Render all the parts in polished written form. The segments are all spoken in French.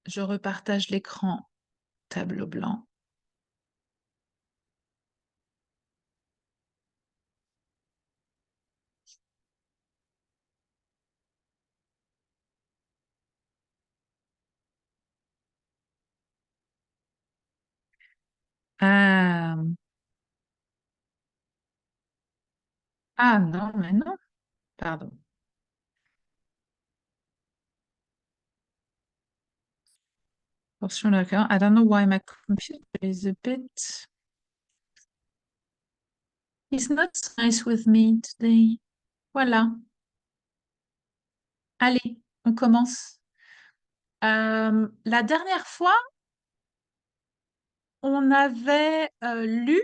je repartage l'écran, tableau blanc. Euh, Ah non, mais non, pardon. Portion de I don't know why my computer is a bit. It's not nice with me today. Voilà. Allez, on commence. La dernière fois, on avait lu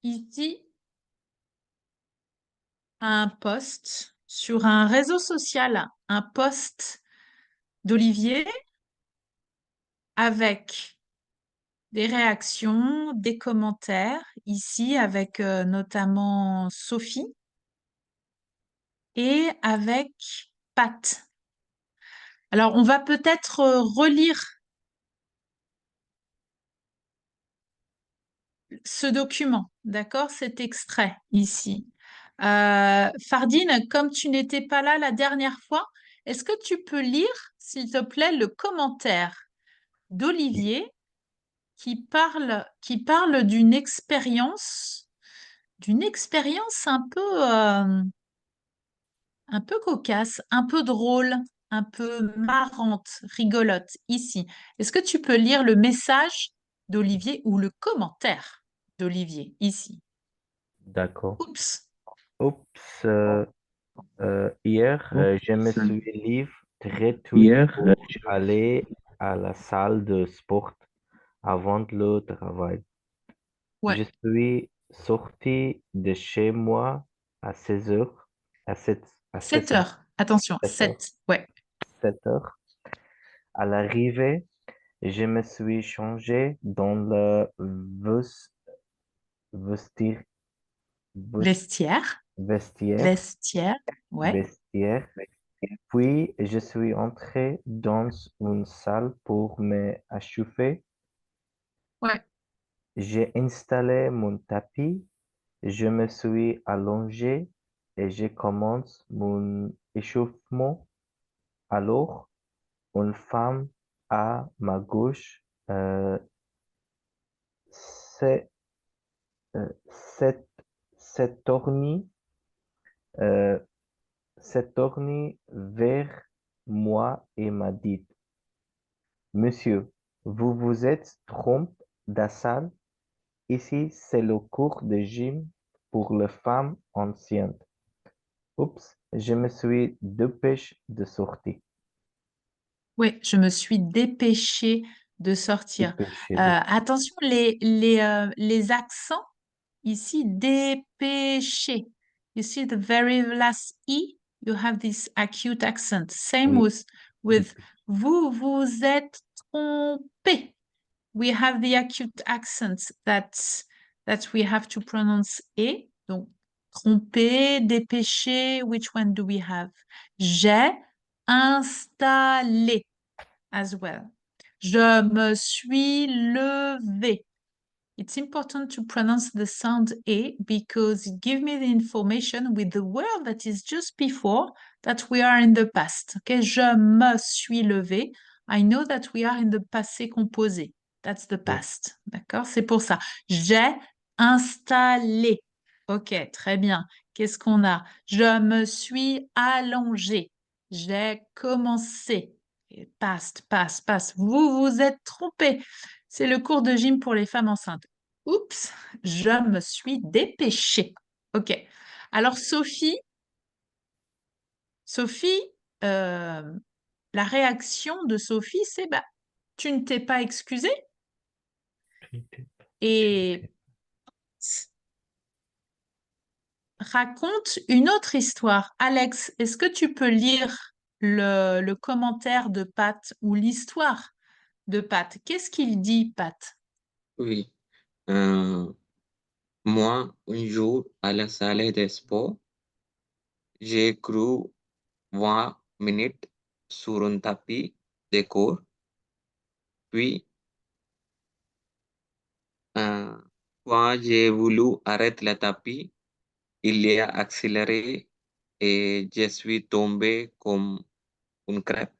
ici un post sur un réseau social, un post d'Olivier avec des réactions, des commentaires, ici avec notamment Sophie et avec Pat. Alors, on va peut-être relire ce document, d'accord, cet extrait ici. Fardine, comme tu n'étais pas là la dernière fois, est-ce que tu peux lire, s'il te plaît, le commentaire d'Olivier qui parle d'une expérience un peu cocasse, un peu drôle, un peu marrante, rigolote ici. Est-ce que tu peux lire le message d'Olivier ou le commentaire d'Olivier ici? D'accord. Oups. Oups, hier, je me suis levé très tôt Hier, pour aller à la salle de sport avant le travail. Ouais. Je suis sorti de chez moi à 16 heures, à 7 16 heures, heures. Attention, 7 heures, 7. Ouais. 7 heures. À l'arrivée, je me suis changé dans le vestiaire, Vestiaire. vestiaire, Vestiaire. Ouais. vestiaire. Puis, je suis entré dans une salle pour me chauffer. Ouais. J'ai installé mon tapis, je me suis allongé et je commence mon échauffement. Alors, une femme à ma gauche euh, s'est euh, s'est- s'est tournée euh, s'est tournée vers moi et m'a dit: Monsieur, vous vous êtes trompé de salle. Ici, c'est le cours de gym pour les femmes enceintes. Oups, je me suis dépêché de sortir. Ouais, je me suis dépêchée de sortir. Dépêché de sortir. Attention, les accents ici, dépêché. You see the very last E, you have this acute accent. Same Oui, with dépêché. vous vous êtes trompé. We have the acute accent that we have to pronounce E. Donc, tromper, dépêcher, which one do we have? J'ai installé as well. Je me suis levé. It's important to pronounce the sound E because it gives me the information with the word that is just before that we are in the past. Okay, je me suis levé. I know that we are in the passé composé. That's the Oui. past. D'accord? C'est pour ça. J'ai installé. Ok, très bien. Qu'est-ce qu'on a? Je me suis allongé. J'ai commencé. Et past, past, past. Vous vous êtes trompé. C'est le cours de gym pour les femmes enceintes. Oups, je me suis dépêchée. Ok. Alors Sophie, euh, la réaction de Sophie, c'est bah, tu ne t'es pas excusée et raconte une autre histoire. Alex, est-ce que tu peux lire le commentaire de Pat ou l'histoire de Pat? Qu'est-ce qu'il dit, Pat? oui. Euh, Moi, un jour, à la salle de sport, j'ai cru 20 minutes sur un tapis de cours. Puis, quand j'ai voulu arrêter le tapis, il a accéléré et je suis tombé comme une crêpe.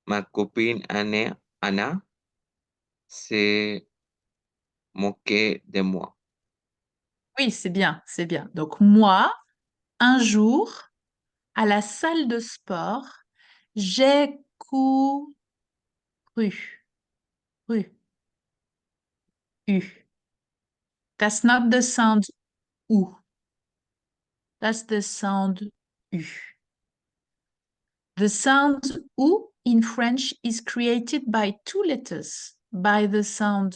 Ma copine Anna s'est moquée de moi. Oui, c'est bien, c'est bien. Donc, moi, un jour, à la salle de sport, j'ai couru. Ru. U. That's not the sound ou. That's the sound U. The sound ou in French is created by two letters, by the sound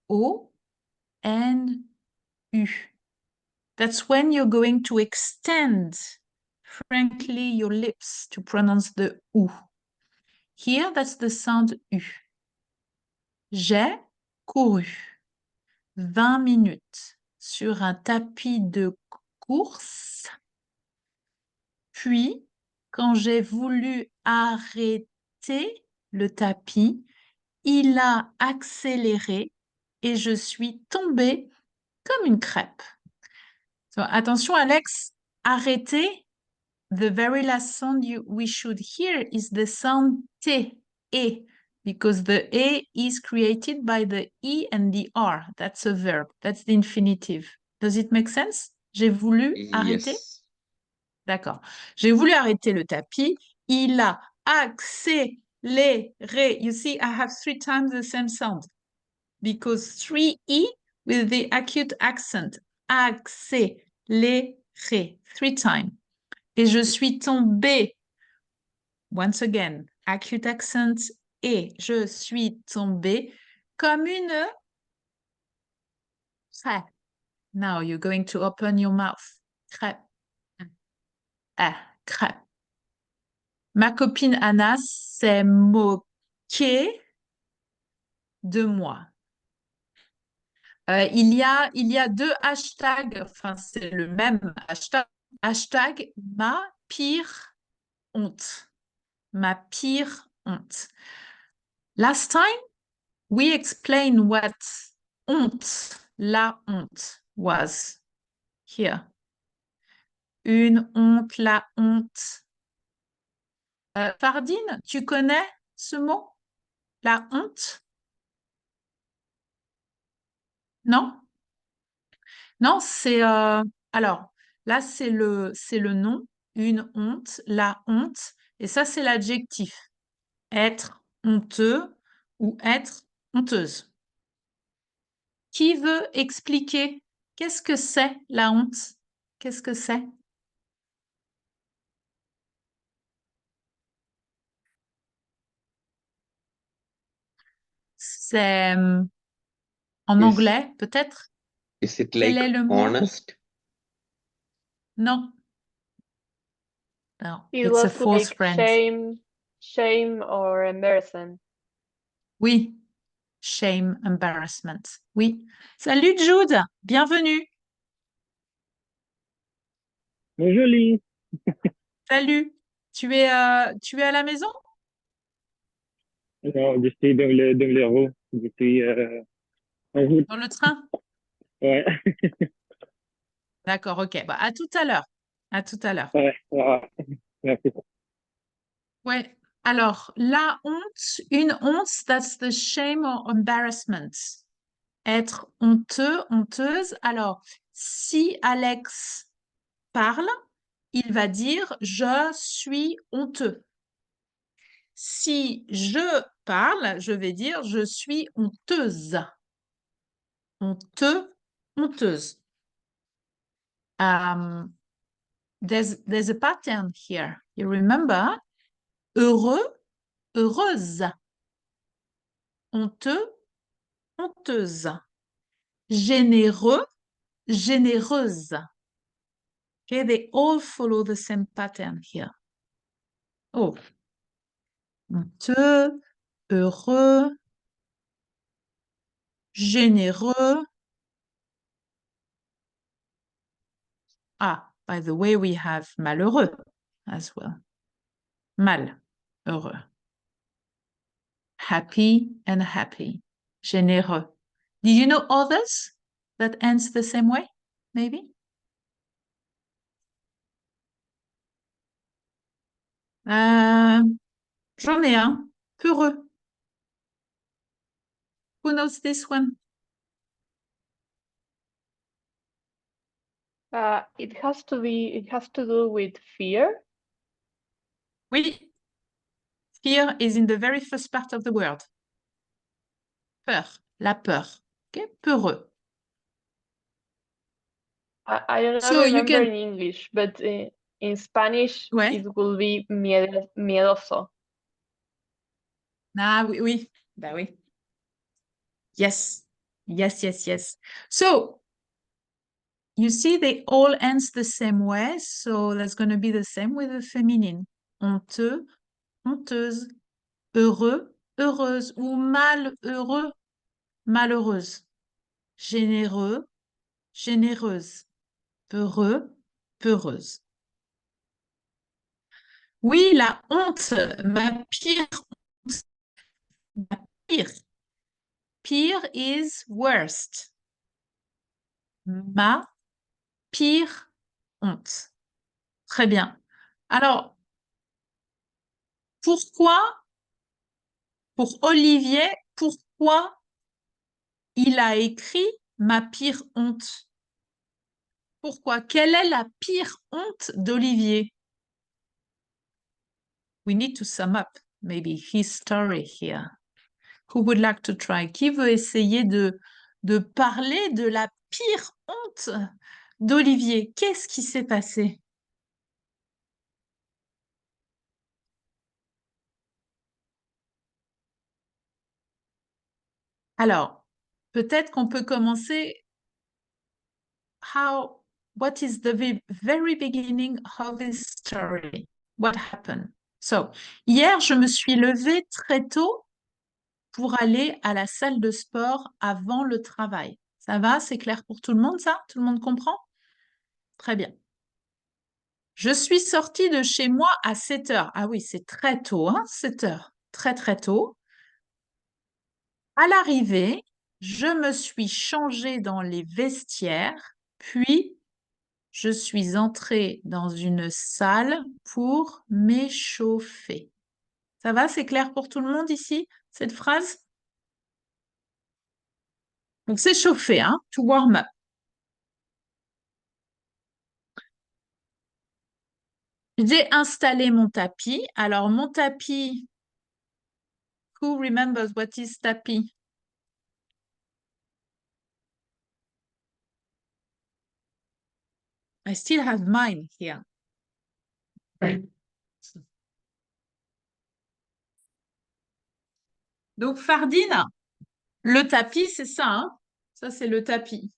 O and U. That's when you're going to extend, frankly, your lips to pronounce the OU. Here, that's the sound U. J'ai couru 20 minutes sur un tapis de course. Puis, quand j'ai voulu arrêter le tapis, il a accéléré et je suis tombée comme une crêpe. So, attention, Alex, arrêter. The very last sound we should hear is the sound T, E, because the E is created by the E and the R. That's a verb. That's the infinitive. Does it make sense? J'ai voulu arrêter? Yes. D'accord. J'ai voulu arrêter le tapis. Il a accéléré. You see, I have 3 times the same sound because 3E with the acute accent. Accéléré. 3 times. Et je suis tombée. Once again, acute accent. Et je suis tombée comme une crêpe. Now you're going to open your mouth. Crêpe. Crêpe. Ma copine Anna s'est moquée de moi. Il y a 2 hashtags, enfin c'est le même hashtag. Hashtag ma pire honte. Ma pire honte. Last time, we explained what honte, la honte was here. Une honte, la honte. Fardine, tu connais ce mot? La honte? Non? Non, c'est alors là c'est le nom, une honte, la honte, et ça c'est l'adjectif. Être honteux ou être honteuse. Qui veut expliquer qu'est-ce que c'est la honte? Qu'est-ce que c'est? C'est en Is, anglais peut-être? is it Quel like est le mot? honest? Non. Non, It it's a was false like friend. shame or embarrassment. Oui, shame, embarrassment. Oui. Salut Jude, bienvenue. Bonjour Lily. Salut. Tu es à la maison? Non, je suis dans le roues. Je suis en route. Dans le train? Ouais, D'accord, ok. Bah, à tout à l'heure. À tout à l'heure. ouais, ouais. Merci. Ouais. Alors, la honte, une honte, that's the shame or embarrassment. Être honteux, honteuse. Alors, si Alex parle, il va dire je suis honteux. Si je parle, je vais dire je suis honteuse. Honteux, honteuse. There's a pattern here. You remember? Heureux, heureuse. Honteux, honteuse. Généreux, généreuse. Okay, they all follow the same pattern here. Oh. Honteux, heureux, généreux. Ah, by the way, we have malheureux as well. Mal. Heureux. Happy and happy. Généreux. Did you know others that ends the same way? Maybe? J'en ai un. Peureux. Who knows this one? It has to do with fear. Oui. Fear is in the very first part of the word. Peur. La peur. Okay? Peureux. I don't So you remember can... in English, but in Spanish Ouais. it will be miedoso. Ah oui, oui. Bah oui. Yes. Yes, yes, yes. So you see, they all ends the same way. So that's going to be the same with the feminine. Honteux, honteuse, heureux, heureuse, ou malheureux, malheureuse. Généreux, généreuse. Peureux, peureuse. Oui, la honte, ma pire honte, ma pire. Pire is worst. Ma pire honte. Très bien. Alors, pourquoi, pour Olivier, pourquoi il a écrit ma pire honte? Pourquoi? Quelle est la pire honte d'Olivier? We need to sum up maybe his story here. Who would like to try? Qui veut essayer de parler de la pire honte d'Olivier? Qu'est-ce qui s'est passé? Alors, peut-être qu'on peut commencer. What is the very beginning of this story? What happened? So, hier, je me suis levée très tôt pour aller à la salle de sport avant le travail. Ça va? C'est clair pour tout le monde, ça? Tout le monde comprend? Très bien. Je suis sortie de chez moi à 7 heures. Ah oui, c'est très tôt, hein, 7 heures. Très, très tôt. À l'arrivée, je me suis changée dans les vestiaires, puis je suis entrée dans une salle pour m'échauffer. Ça va? C'est clair pour tout le monde ici, cette phrase? Donc, s'échauffer, hein, to warm up. J'ai installé mon tapis. Alors, mon tapis, who remembers what is tapis? I still have mine here. Donc, Fardine, le tapis, c'est ça, hein? Ça, c'est le tapis.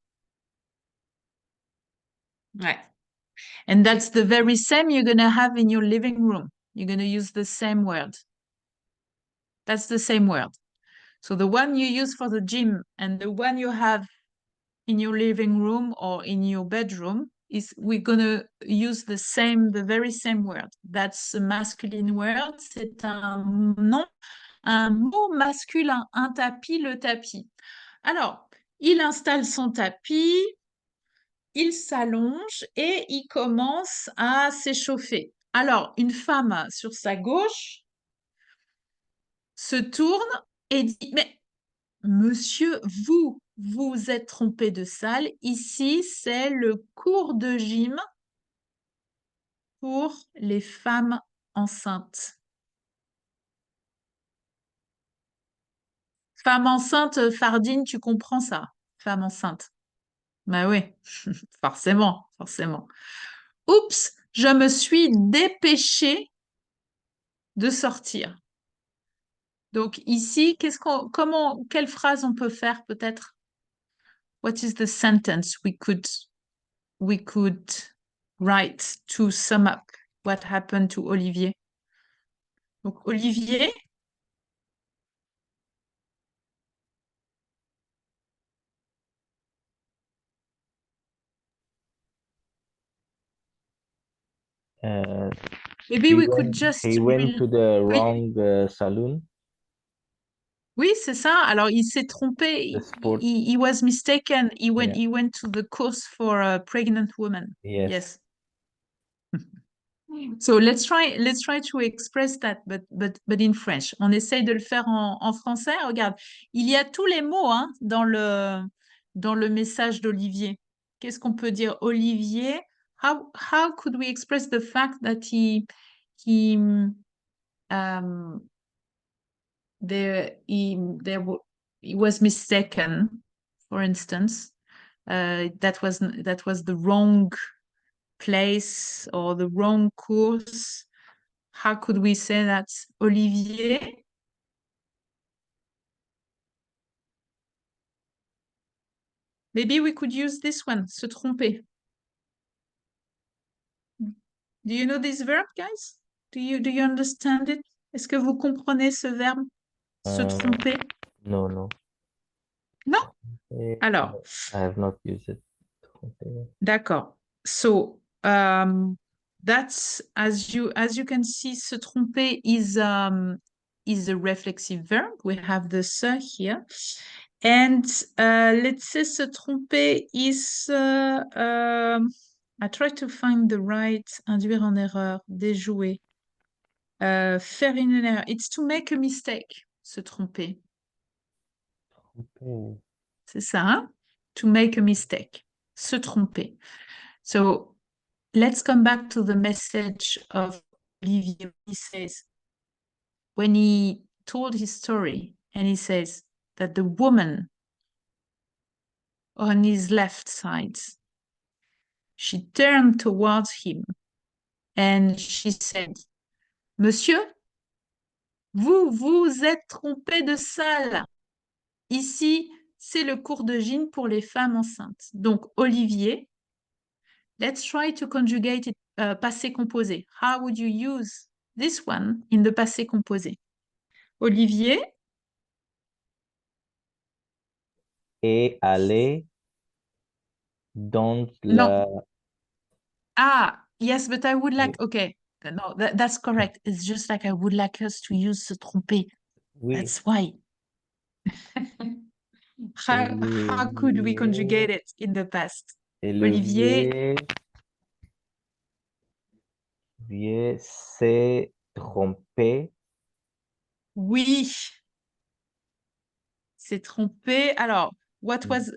Ouais. And that's the very same you're going to have in your living room. You're going to use the same word. That's the same word. So the one you use for the gym and the one you have in your living room or in your bedroom is we're going to use the very same word. That's a masculine word. C'est un nom, un mot masculin, un tapis, le tapis. Alors, il installe son tapis, il s'allonge et il commence à s'échauffer. Alors, une femme sur sa gauche se tourne et dit, mais monsieur, vous êtes trompé de salle. Ici, c'est le cours de gym pour les femmes enceintes. Femme enceinte, Fardine, tu comprends ça? Femme enceinte. Bah oui, forcément, forcément. Oups, je me suis dépêchée de sortir. Donc ici, quelle phrase on peut faire peut-être? What is the sentence we could write to sum up what happened to Olivier? Donc Olivier, Maybe we could just... he went to the Oui, wrong saloon, oui, c'est ça. Alors, il s'est trompé. the sport. He was mistaken. He Yeah. went to the course for a pregnant woman. Yes. Yes. So let's try to express that, but in French. On essaye de le faire en français. Regarde, il y a tous les mots hein, dans le message d'Olivier. Qu'est-ce qu'on peut dire? Olivier, how could we express the fact that he was mistaken, for instance. That was the wrong place or the wrong course. How could we say that? Olivier? Maybe we could use this one, se tromper. Do you know this verb, guys? Do you understand it? Est-ce que vous comprenez ce verbe, se tromper? No, no. Non? Alors, I have not used it. d'accord. So, that's as you can see, se tromper is a reflexive verb. We have the se here. And let's say se tromper is I try to find the right induire en erreur, déjouer. Faire une erreur. It's to make a mistake, se tromper. Okay. C'est ça, hein? To make a mistake. Se tromper. So let's come back to the message of Olivier. He says, when he told his story, and he says that the woman on his left side, she turned towards him and she said, Monsieur, vous vous êtes trompé de salle. Ici, c'est le cours de gym pour les femmes enceintes. Donc, Olivier, let's try to conjugate it, passé composé. How would you use this one in the passé composé? Olivier est allé dans Non. la... Ah, yes, but I would like... Okay, no, that's correct. It's just like I would like us to use se tromper. Oui. That's why. How could we conjugate it in the past? Olivier s'est trompé. Oui, s'est trompé. Alors, what was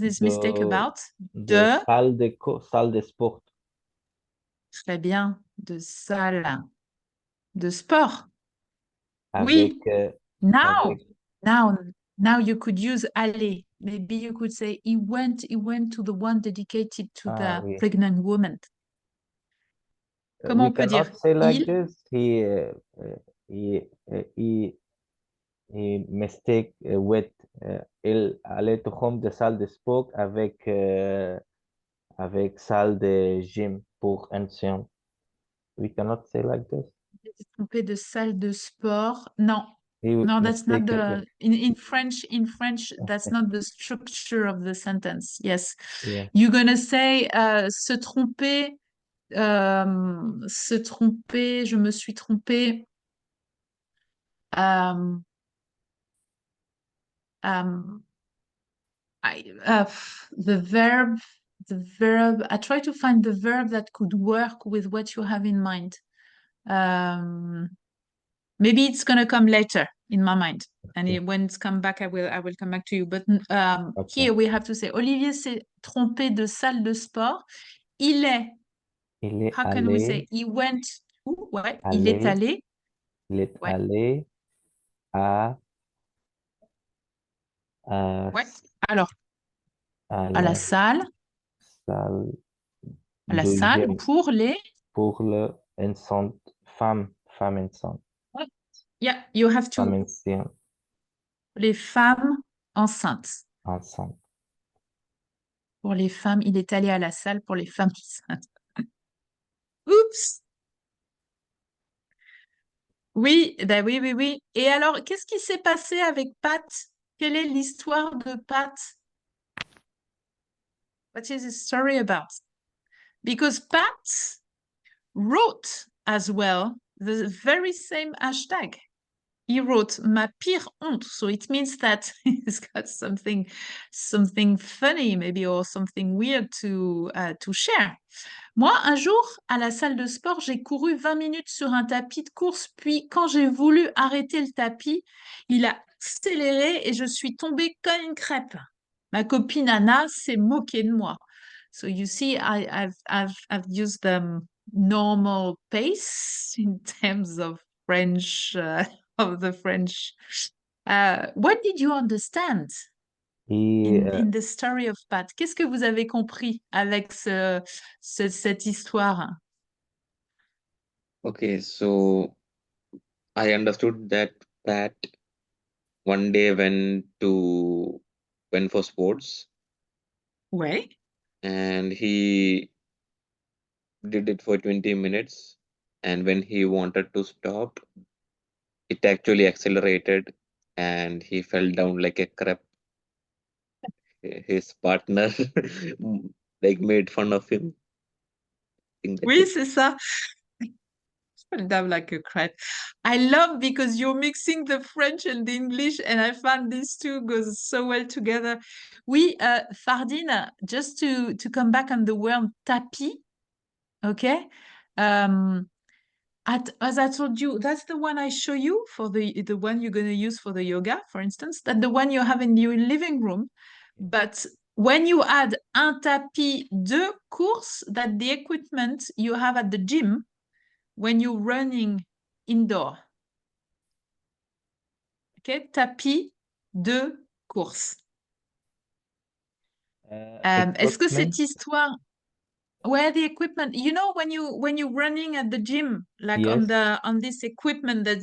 this mistake about? De salle de sport. Très bien, de salle de sport. Avec, Oui. Now you could use aller. Maybe you could say he went to the one dedicated to the oui. pregnant woman. Comment on peut dire? Say like Il. this. He mistake with il allait home de salle de sport avec salle de gym pour ancien. We cannot say like this. Il s'est trompé de salle de sport. Non. He No, that's not mistaken the in French. In French, that's not the structure of the sentence. Yes, Yeah. you're gonna say se tromper, se tromper. Je me suis trompée. The verb. I try to find the verb that could work with what you have in mind. Maybe it's gonna come later in my mind, and when it's come back, I will come back to you. But here we have to say Olivier s'est trompé de salle de sport. Il est. How allé, can we say? He went. Ouais. Allé, il est allé. Il est Ouais. allé à. Ouais. Alors. À la salle. Salle à la salle pour les. Pour le enceinte femme enceinte. Yeah, you have to. Femme enceinte. Les femmes enceintes. Enceinte. Pour les femmes, il est allé à la salle pour les femmes enceintes. Oups! Oui, ben oui. Et alors, qu'est-ce qui s'est passé avec Pat? Quelle est l'histoire de Pat? What is the story about? Because Pat wrote as well the very same hashtag. He wrote ma pire honte, so it means that he's got something funny maybe or something weird to share. Moi, un jour, à la salle de sport, j'ai couru 20 minutes sur un tapis de course, puis quand j'ai voulu arrêter le tapis, il a accéléré et je suis tombée comme une crêpe. Ma copine Anna s'est moquée de moi. So you see, I've used the normal pace in terms of French, of the French. What did you understand Et in the story of Pat? Qu'est-ce que vous avez compris avec cette histoire? Okay, so I understood that Pat one day went for sports, Ouais. and he did it for 20 minutes, and when he wanted to stop, it actually accelerated and he fell down like a crab. His partner like made fun of him. Think that's Oui, it. c'est ça. Fell down like a crab. I love because you're mixing the French and the English, and I found these two goes so well together. Oui, Fardine, just to come back on the word tapis, okay? As I told you, that's the one I show you for the one you're going to use for the yoga, for instance. That's the one you have in your living room. But when you add un tapis de course, that's the equipment you have at the gym when you're running indoor. Okay, tapis de course. Est-ce que equipment, cette histoire, where the equipment, you know, when you're running at the gym, like yes. on this equipment that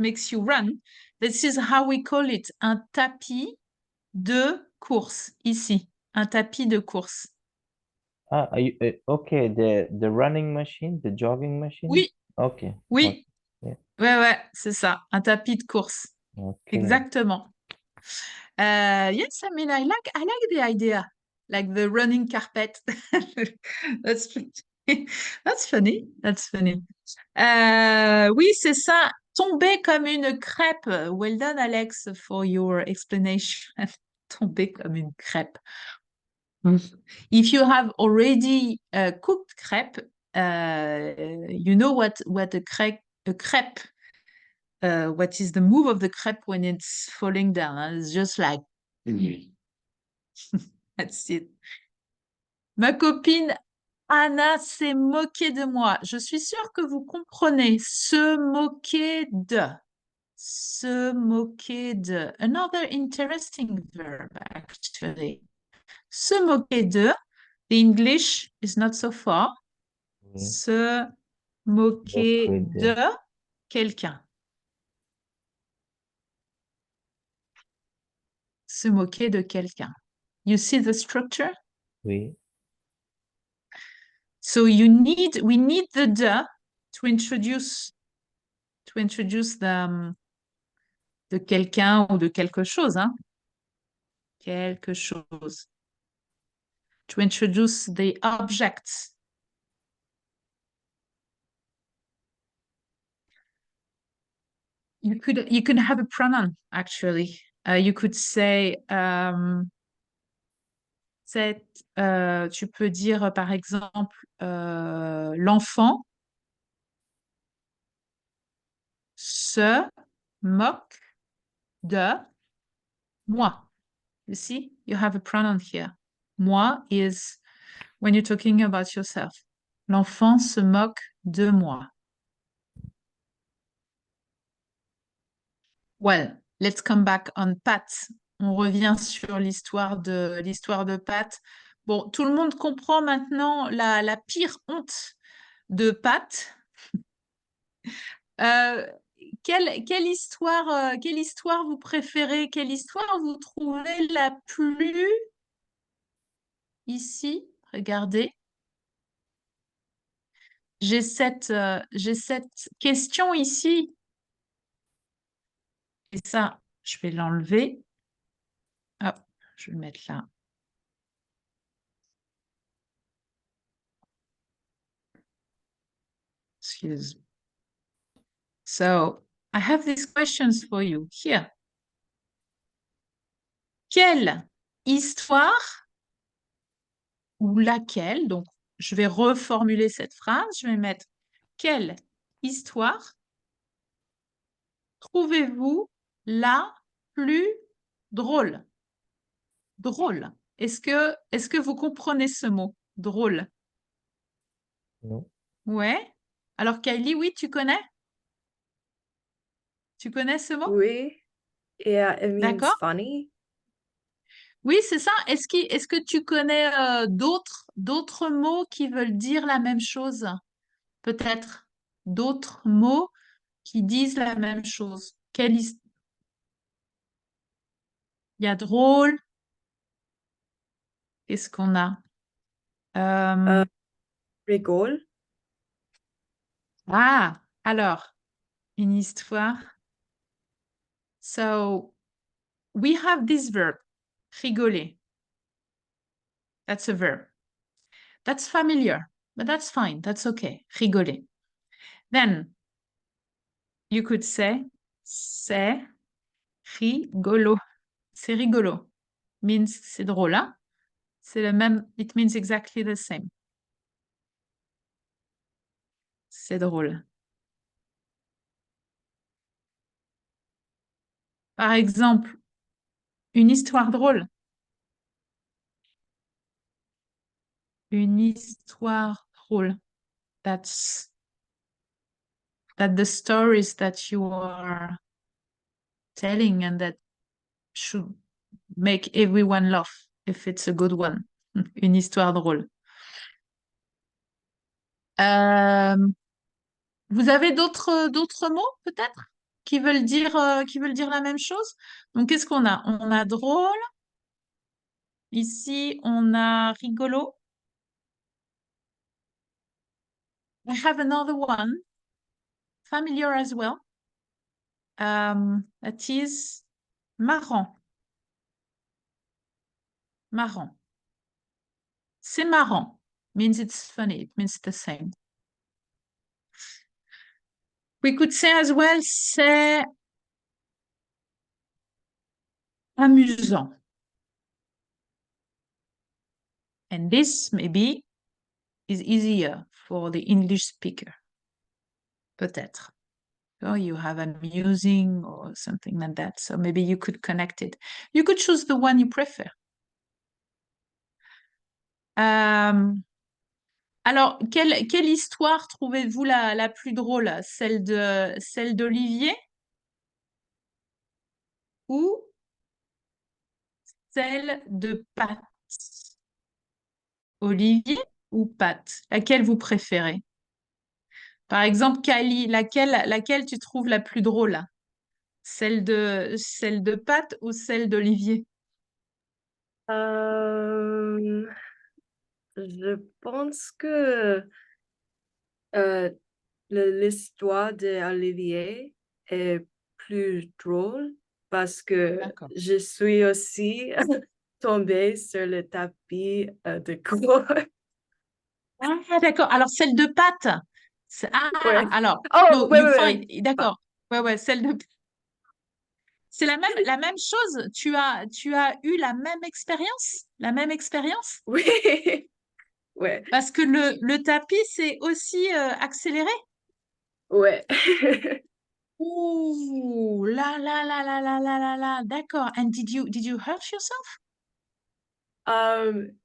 makes you run, this is how we call it, un tapis de course, ici, un tapis de course. Ah, okay, the running machine, the jogging machine. Oui, Okay. oui, Okay. ouais, c'est ça, un tapis de course, Okay. exactement. Yes, I mean, I like the idea, like the running carpet. That's that's funny. That's funny. Oui, c'est ça. Tomber comme une crêpe. Well done, Alex, for your explanation. Tomber comme une crêpe. If you have already cooked crepe, you know what a crepe. What is the move of the crepe when it's falling down? Huh? It's just like that's it. Ma copine Anna s'est moquée de moi. Je suis sûre que vous comprenez. Se moquer de. Se moquer de. Another interesting verb, actually. Se moquer de. The English is not so far. Oui. Se moquer Moquer de. de quelqu'un. Se moquer de quelqu'un. You see the structure? Oui. So we need the de to introduce de quelqu'un ou de quelque chose, hein? Quelque chose. To introduce the objects. You could have a pronoun actually. You could say tu peux dire par exemple l'enfant se moque de moi. You see, you have a pronoun here. Moi is when you're talking about yourself. L'enfant se moque de moi. Well, let's come back on Pat. On revient sur l'histoire de Pat. Bon, tout le monde comprend maintenant la pire honte de Pat. Quelle histoire vous préférez? Quelle histoire vous trouvez la plus ici? Regardez. J'ai cette question ici. Et ça, je vais l'enlever. Hop, je vais le mettre là. Excuse me. So, I have these questions for you here. Quelle histoire ou laquelle, donc je vais reformuler cette phrase, je vais mettre quelle histoire trouvez-vous la plus drôle? Drôle. Est-ce que vous comprenez ce mot? Drôle. Non. Ouais. Alors, Kylie, oui, tu connais? Tu connais ce mot? Oui. Yeah, it means D'accord. funny. Oui, c'est ça. Est-ce que tu connais d'autres mots qui veulent dire la même chose? Peut-être d'autres mots qui disent la même chose. Il y a drôle. Qu'est-ce qu'on a? Rigole. Ah, alors, une histoire. So, we have this verb, rigoler. That's a verb. That's familiar, but that's fine. That's okay. Rigoler. Then, you could say, c'est rigolo. C'est rigolo. Means c'est drôle, hein? C'est le même, it means exactly the same. C'est drôle. Par exemple, une histoire drôle. Une histoire drôle. That the stories that you are telling and that should make everyone laugh if it's a good one. Une histoire drôle. Vous avez d'autres mots peut-être qui veulent dire la même chose? Donc qu'est-ce qu'on a? On a drôle. Ici, on a rigolo. I have another one, familiar as well. That is marrant. Marrant. C'est marrant. Means it's funny. It means the same. We could say as well, c'est amusant. And this maybe is easier for the English speaker. Peut-être. So you have amusing or something like that. So maybe you could connect it. You could choose the one you prefer. Alors, quelle histoire trouvez-vous la plus drôle? Celle d'Olivier ou celle de Pat? Olivier ou Pat? Laquelle vous préférez? Par exemple, Kali, laquelle tu trouves la plus drôle? Celle de Pat ou celle d'Olivier? Je pense que l'histoire d'Olivier est plus drôle parce que D'accord. je suis aussi tombée sur le tapis de cours. Ah, d'accord. Alors, celle de Pat. Ah, Ouais. alors, Oh, no, ouais, you ouais, find. ouais. D'accord. Ouais, celle de. C'est la même chose. Tu as eu la même expérience? La même expérience? Oui. Ouais. Parce que le tapis, c'est aussi accéléré. Ouais. Ouh, là. D'accord. And did you hurt yourself?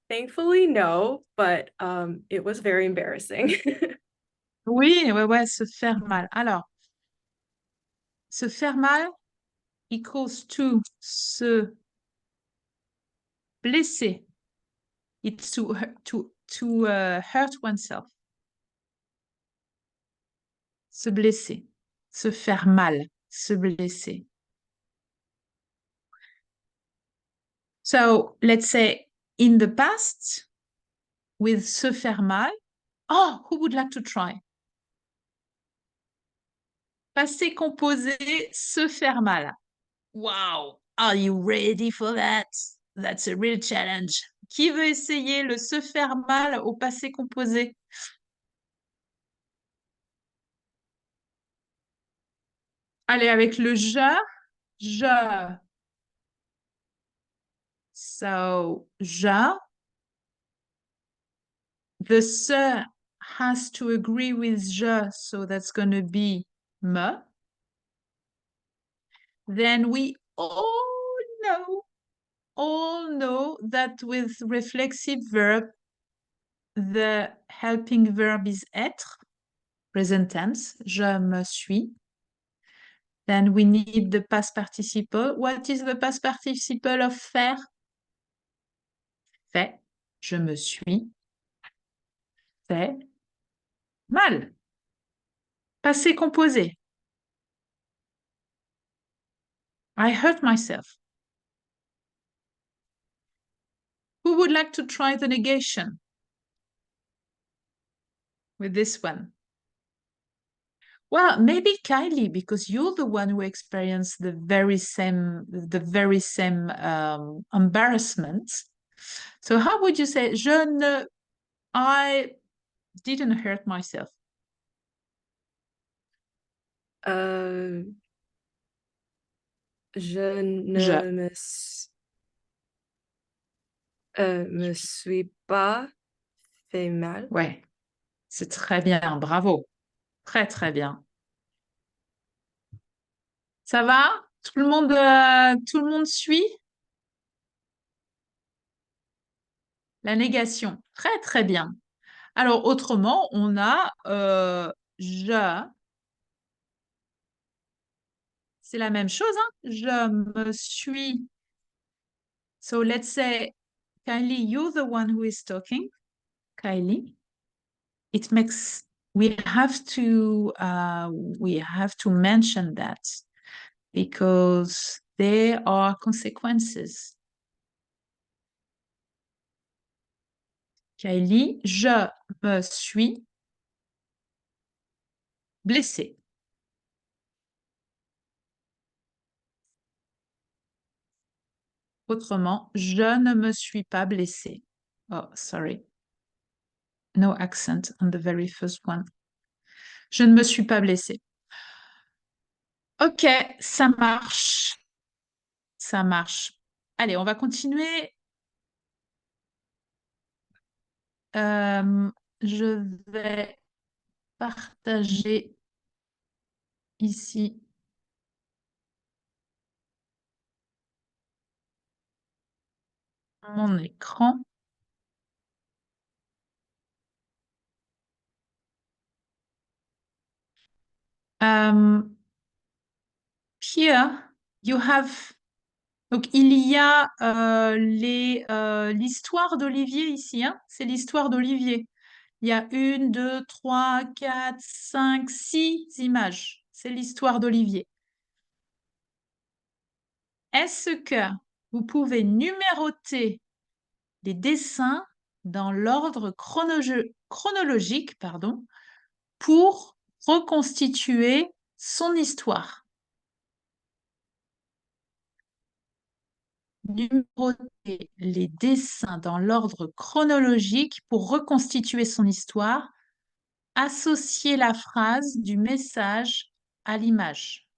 Thankfully, no, but it was very embarrassing. Oui, ouais, se faire mal. Alors, se faire mal equals to se blesser. It's to hurt oneself. Se blesser. Se faire mal. Se blesser. So, let's say in the past, with se faire mal. Oh, who would like to try? Passé composé, se faire mal. Wow, are you ready for that? That's a real challenge. Qui veut essayer le se faire mal au passé composé? Allez, avec le je. So, je. The se has to agree with je, so that's going to be me. Then we all know that with reflexive verb, the helping verb is être, present tense, je me suis. Then we need the past participle. What is the past participle of faire? Fait, je me suis fait mal. Passé composé. I hurt myself. Who would like to try the negation with this one? Well, maybe Kylie, because you're the one who experienced the very same embarrassment. So how would you say, I didn't hurt myself? Je ne Je. me suis pas fait mal. Ouais, c'est très bien, bravo. Très, très bien. Ça va? Tout le monde suit? La négation. Très, très bien. Alors, autrement, on a je. C'est la même chose, hein? Je me suis. So let's say, Kylie, you're the one who is talking. Kylie. It makes we have to mention that because there are consequences. Kylie, je me suis blessée. Autrement, je ne me suis pas blessée. Oh, sorry. No accent on the very first one. Je ne me suis pas blessée. Ok, ça marche. Ça marche. Allez, on va continuer. Je vais partager ici mon écran. Here, you have... Donc, il y a l'histoire d'Olivier ici. Hein, c'est l'histoire d'Olivier. Il y a 1, 2, 3, 4, 5, 6 images. C'est l'histoire d'Olivier. Est-ce que vous pouvez numéroter les dessins dans l'ordre chronologique pour reconstituer son histoire? Numéroter les dessins dans l'ordre chronologique pour reconstituer son histoire. Associer la phrase du message à l'image.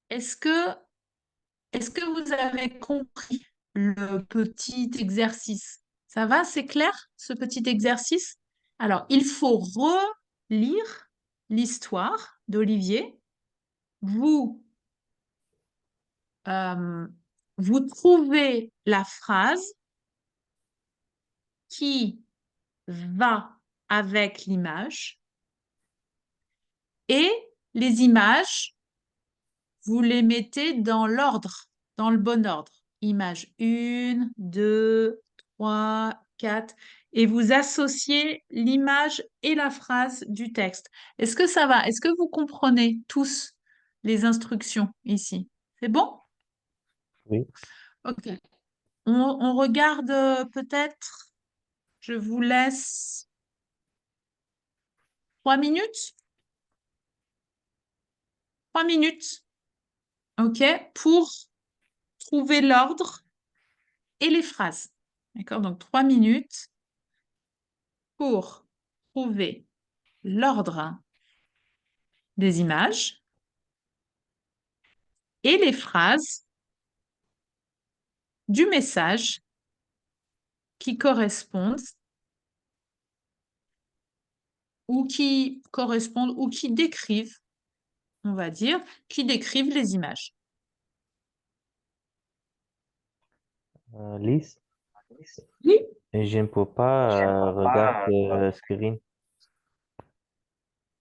Est-ce que vous avez compris le petit exercice? Ça va, c'est clair, ce petit exercice? Alors, il faut relire l'histoire d'Olivier. Vous trouvez la phrase qui va avec l'image et les images, vous les mettez dans l'ordre, dans le bon ordre. Image 1, 2, 3, 4 et vous associez l'image et la phrase du texte. Est-ce que ça va? Est-ce que vous comprenez tous les instructions ici? C'est bon? Oui. Ok. On regarde peut-être, je vous laisse 3 minutes. 3 minutes. OK, pour trouver l'ordre et les phrases. D'accord? Donc, 3 minutes pour trouver l'ordre des images et les phrases du message qui correspondent ou qui décrivent, on va dire, qui décrivent les images. Lise, Oui. je ne peux pas regarder le screen.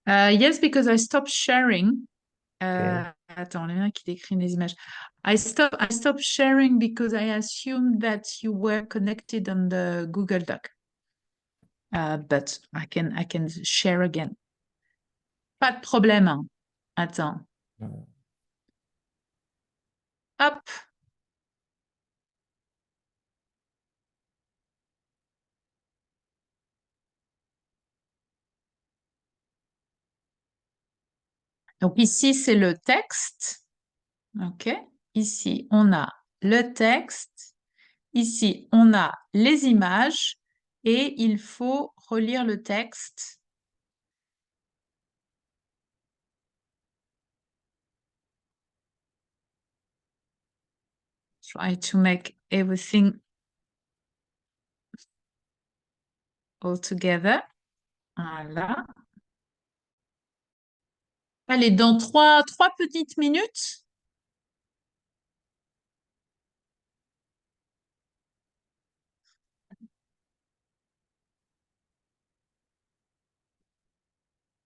Yes, because I stopped sharing. Ok. Attends, il y en a qui décrivent les images. I stopped sharing because I assumed that you were connected on the Google Doc. But I can share again. Pas de problème, hein. Attends. Hop. Donc ici, c'est le texte. OK. Ici, on a le texte. Ici, on a les images et il faut relire le texte. Try to make everything all together. Voilà. Allez, dans trois petites minutes,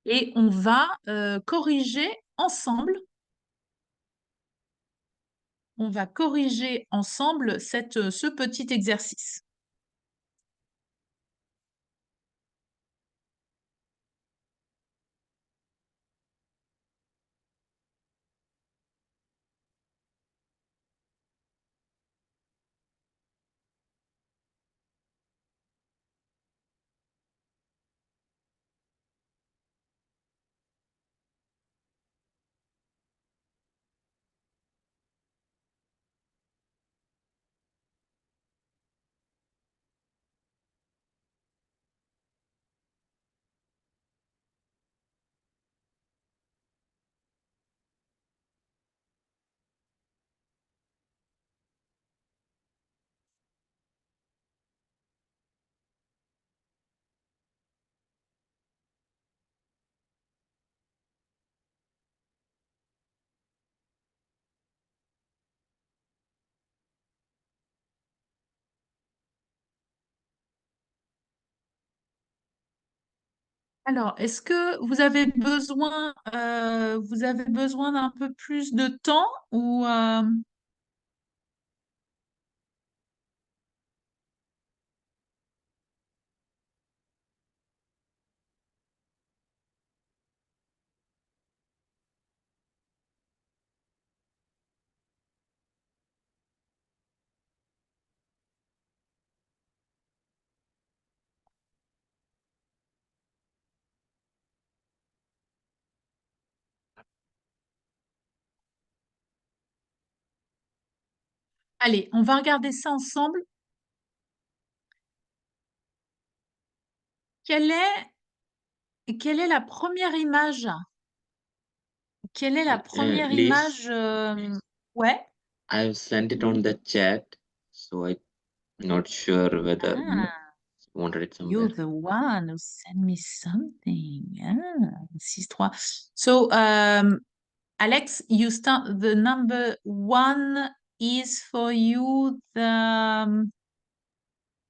et on va corriger ensemble. On va corriger ensemble ce petit exercice. Alors, est-ce que vous avez besoin d'un peu plus de temps ou Allez, on va regarder ça ensemble. Quelle est la première image? Quelle est la première Lise, image? Ouais. I've sent it on the chat, so I'm not sure whether you wanted it somewhere. You're the one who sent me something. 6-3. So, Alex, you start the number 1 is for you the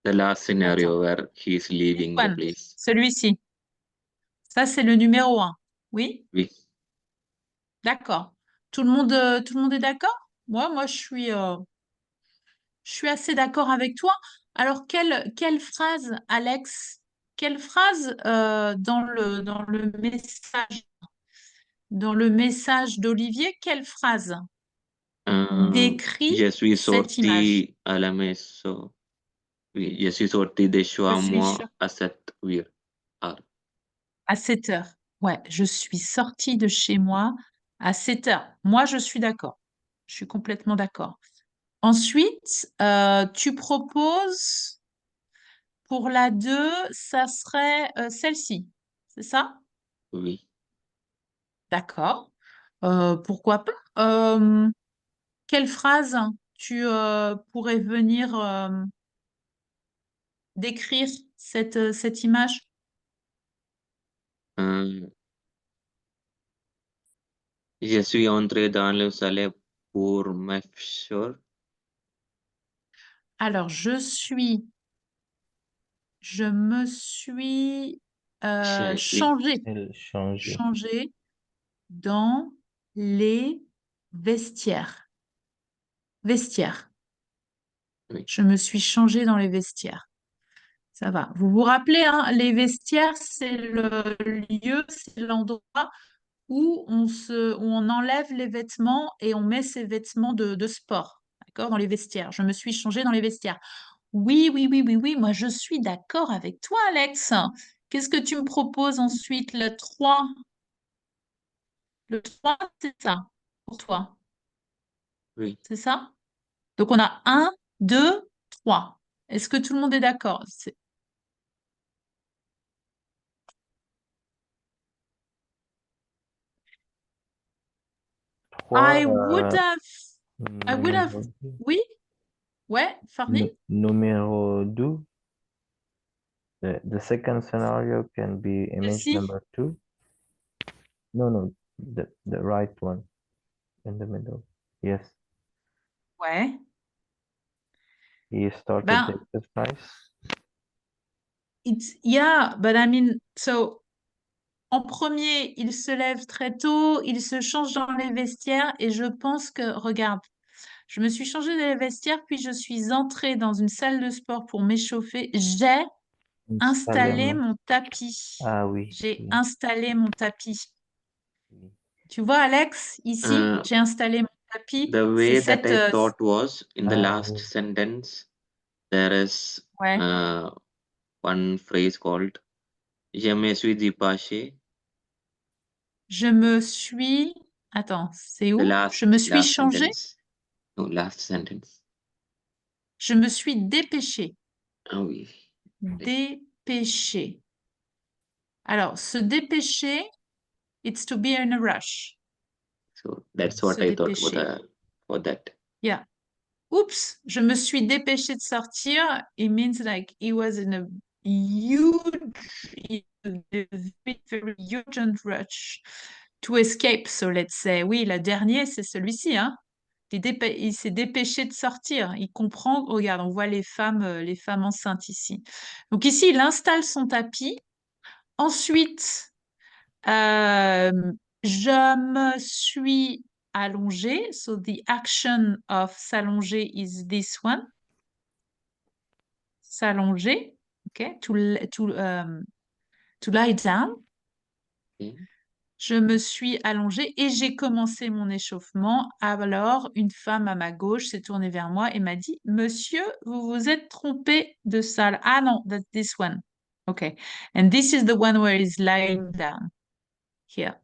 The last scenario where he's leaving the one. place. Celui-ci. Ça, c'est le numéro 1. Oui? Oui. D'accord. Tout le monde est d'accord? Moi, je suis assez d'accord avec toi. Alors, quelle phrase, Alex? Quelle phrase dans le message d'Olivier, quelle phrase décrit Je suis cette image? sorti à la maison. Oui, je suis sorti de chez Je suis moi sur- à 7 heures. À 7 heures. Ouais, je suis sortie de chez moi à 7 heures. Moi, je suis d'accord. Je suis complètement d'accord. Ensuite, tu proposes pour la 2, ça serait celle-ci. C'est ça? Oui. D'accord. Pourquoi pas? Quelle phrase tu pourrais venir décrire cette image? Je suis entré dans le salon pour m'assurer. Alors, je me suis Oui, changée Elle changer. changée dans les vestiaires. Vestiaires. oui. Je me suis changée dans les vestiaires. Ça va. Vous vous rappelez, hein, les vestiaires, c'est le lieu, c'est l'endroit où où on enlève les vêtements et on met ses vêtements de sport. D'accord? Dans les vestiaires. Je me suis changée dans les vestiaires. Oui, oui, oui, oui, oui. Moi, je suis d'accord avec toi, Alex. Qu'est-ce que tu me proposes ensuite? Le 3. Le 3, c'est ça pour toi. Oui. C'est ça? Donc, on a 1, 2, 3. Est-ce que tout le monde est d'accord? Trois, I would have, numéro 2. oui, ouais, Farnine? Numéro 2. The second scenario can be image Celle-ci? number 2. No, the right one in the middle. Yes, Ouais. he started the Ben, exercise. yeah, but I mean, so, en premier, il se lève très tôt, il se change dans les vestiaires et je pense que, regarde, je me suis changée dans les vestiaires, puis je suis entrée dans une salle de sport pour m'échauffer. J'ai installé Installé. mon tapis. Ah oui. J'ai Oui, installé mon tapis. oui. Tu vois, Alex, ici, j'ai installé mon tapis. The C'est way that cette... I thought was in the Ah last oui. sentence, there is ouais. one phrase called Je me suis dépassé. Je me suis... Attends, c'est The où? Je me suis last changée. sentence. No, last sentence. Je me suis dépêchée. Ah oui. Dépêchée. Alors, se dépêcher, it's to be in a rush. So that's Se what I thought dépêcher. for that. Yeah. Oups, je me suis dépêchée de sortir. It means like he was in a very urgent rush to escape. So let's say, oui, la dernière, c'est celui-ci, hein. Il s'est dépêché de sortir. Il comprend. Regarde, on voit les femmes enceintes ici. Donc ici, il installe son tapis. Ensuite, je me suis allongée. So the action of s'allonger is this one. S'allonger. OK. To lie down. Okay. Je me suis allongée et j'ai commencé mon échauffement. Alors, une femme à ma gauche s'est tournée vers moi et m'a dit, Monsieur, vous vous êtes trompé de salle. Ah non, that's this one. Okay. And this is the one where he's lying down. Here.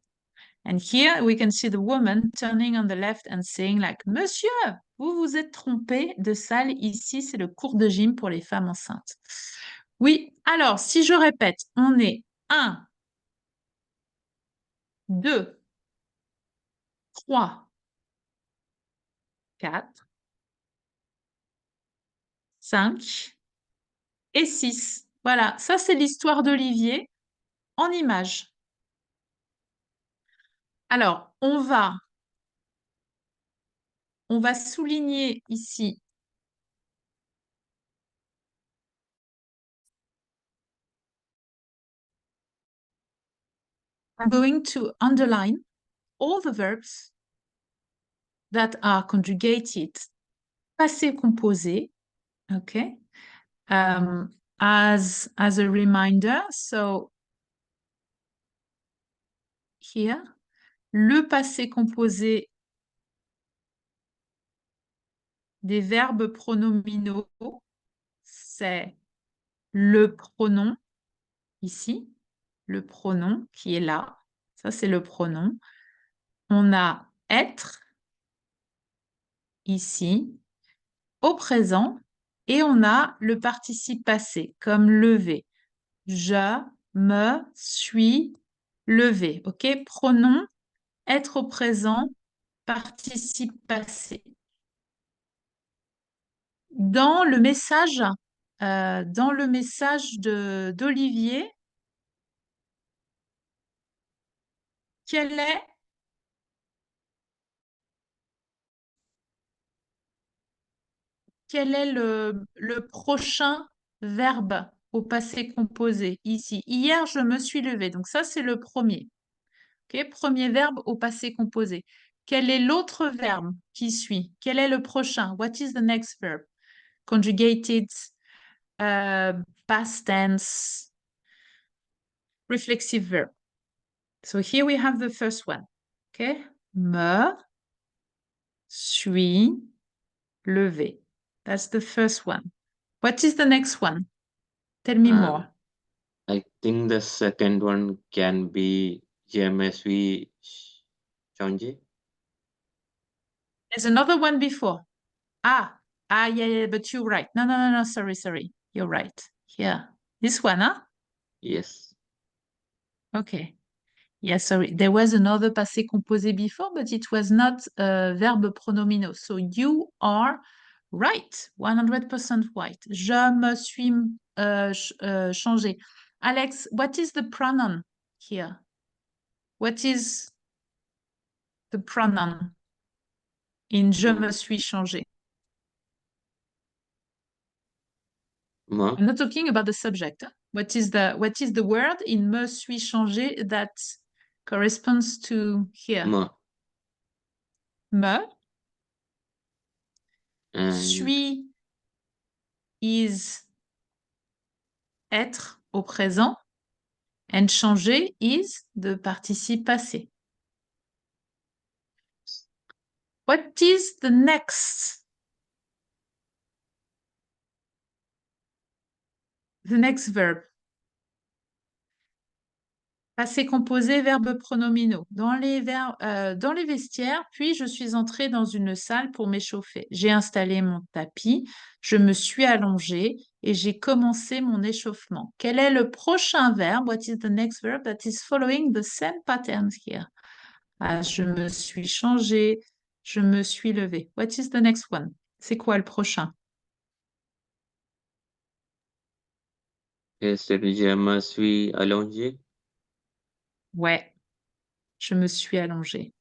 And here we can see the woman turning on the left and saying like, Monsieur, vous vous êtes trompé de salle. Ici, c'est le cours de gym pour les femmes enceintes. Oui, alors, si je répète, on est 1, 2, 3, 4, 5 et 6. Voilà, ça c'est l'histoire d'Olivier en images. Alors, on va souligner ici I'm going to underline all the verbs that are conjugated passé composé, okay? As a reminder, so here, le passé composé des verbes pronominaux, c'est le pronom, ici, le pronom qui est là. Ça, c'est le pronom. On a être, ici, au présent, et on a le participe passé, comme lever. Je me suis levé. OK? Pronom être au présent, participe passé. Dans le message d'Olivier, quel est le prochain verbe au passé composé ici? Hier, je me suis levée. Donc ça, c'est le premier. Ok, premier verbe au passé composé. Quel est l'autre verbe qui suit? Quel est le prochain? What is the next verb? Conjugated, past tense, reflexive verb. So here we have the first one. Okay? Me suis levé. That's the first one. What is the next one? Tell me more. I think the second one can be je me suis changé. There's another one before. Yeah, but you're right. No, sorry. You're right. Here. This one, huh? Yes. Okay. Yeah, sorry. There was another passé composé before, but it was not verbe pronominal. So you are right. 100% right. Je me suis changé. Alex, what is the pronoun here? What is the pronoun in je me suis changé? Me. I'm not talking about the subject. What is the word in me suis changé that corresponds to here? Me. Me. And Suis is être au présent. And changer is de participe passé. What is the next? The next verb. Passé composé, verbes pronominaux. Dans les vestiaires, puis je suis entrée dans une salle pour m'échauffer. J'ai installé mon tapis, je me suis allongée et j'ai commencé mon échauffement. Quel est le prochain verbe? What is the next verb that is following the same pattern here? Je me suis changée, je me suis levée. What is the next one? C'est quoi le prochain? est-ce que je me suis allongé? Ouais, je me suis allongée.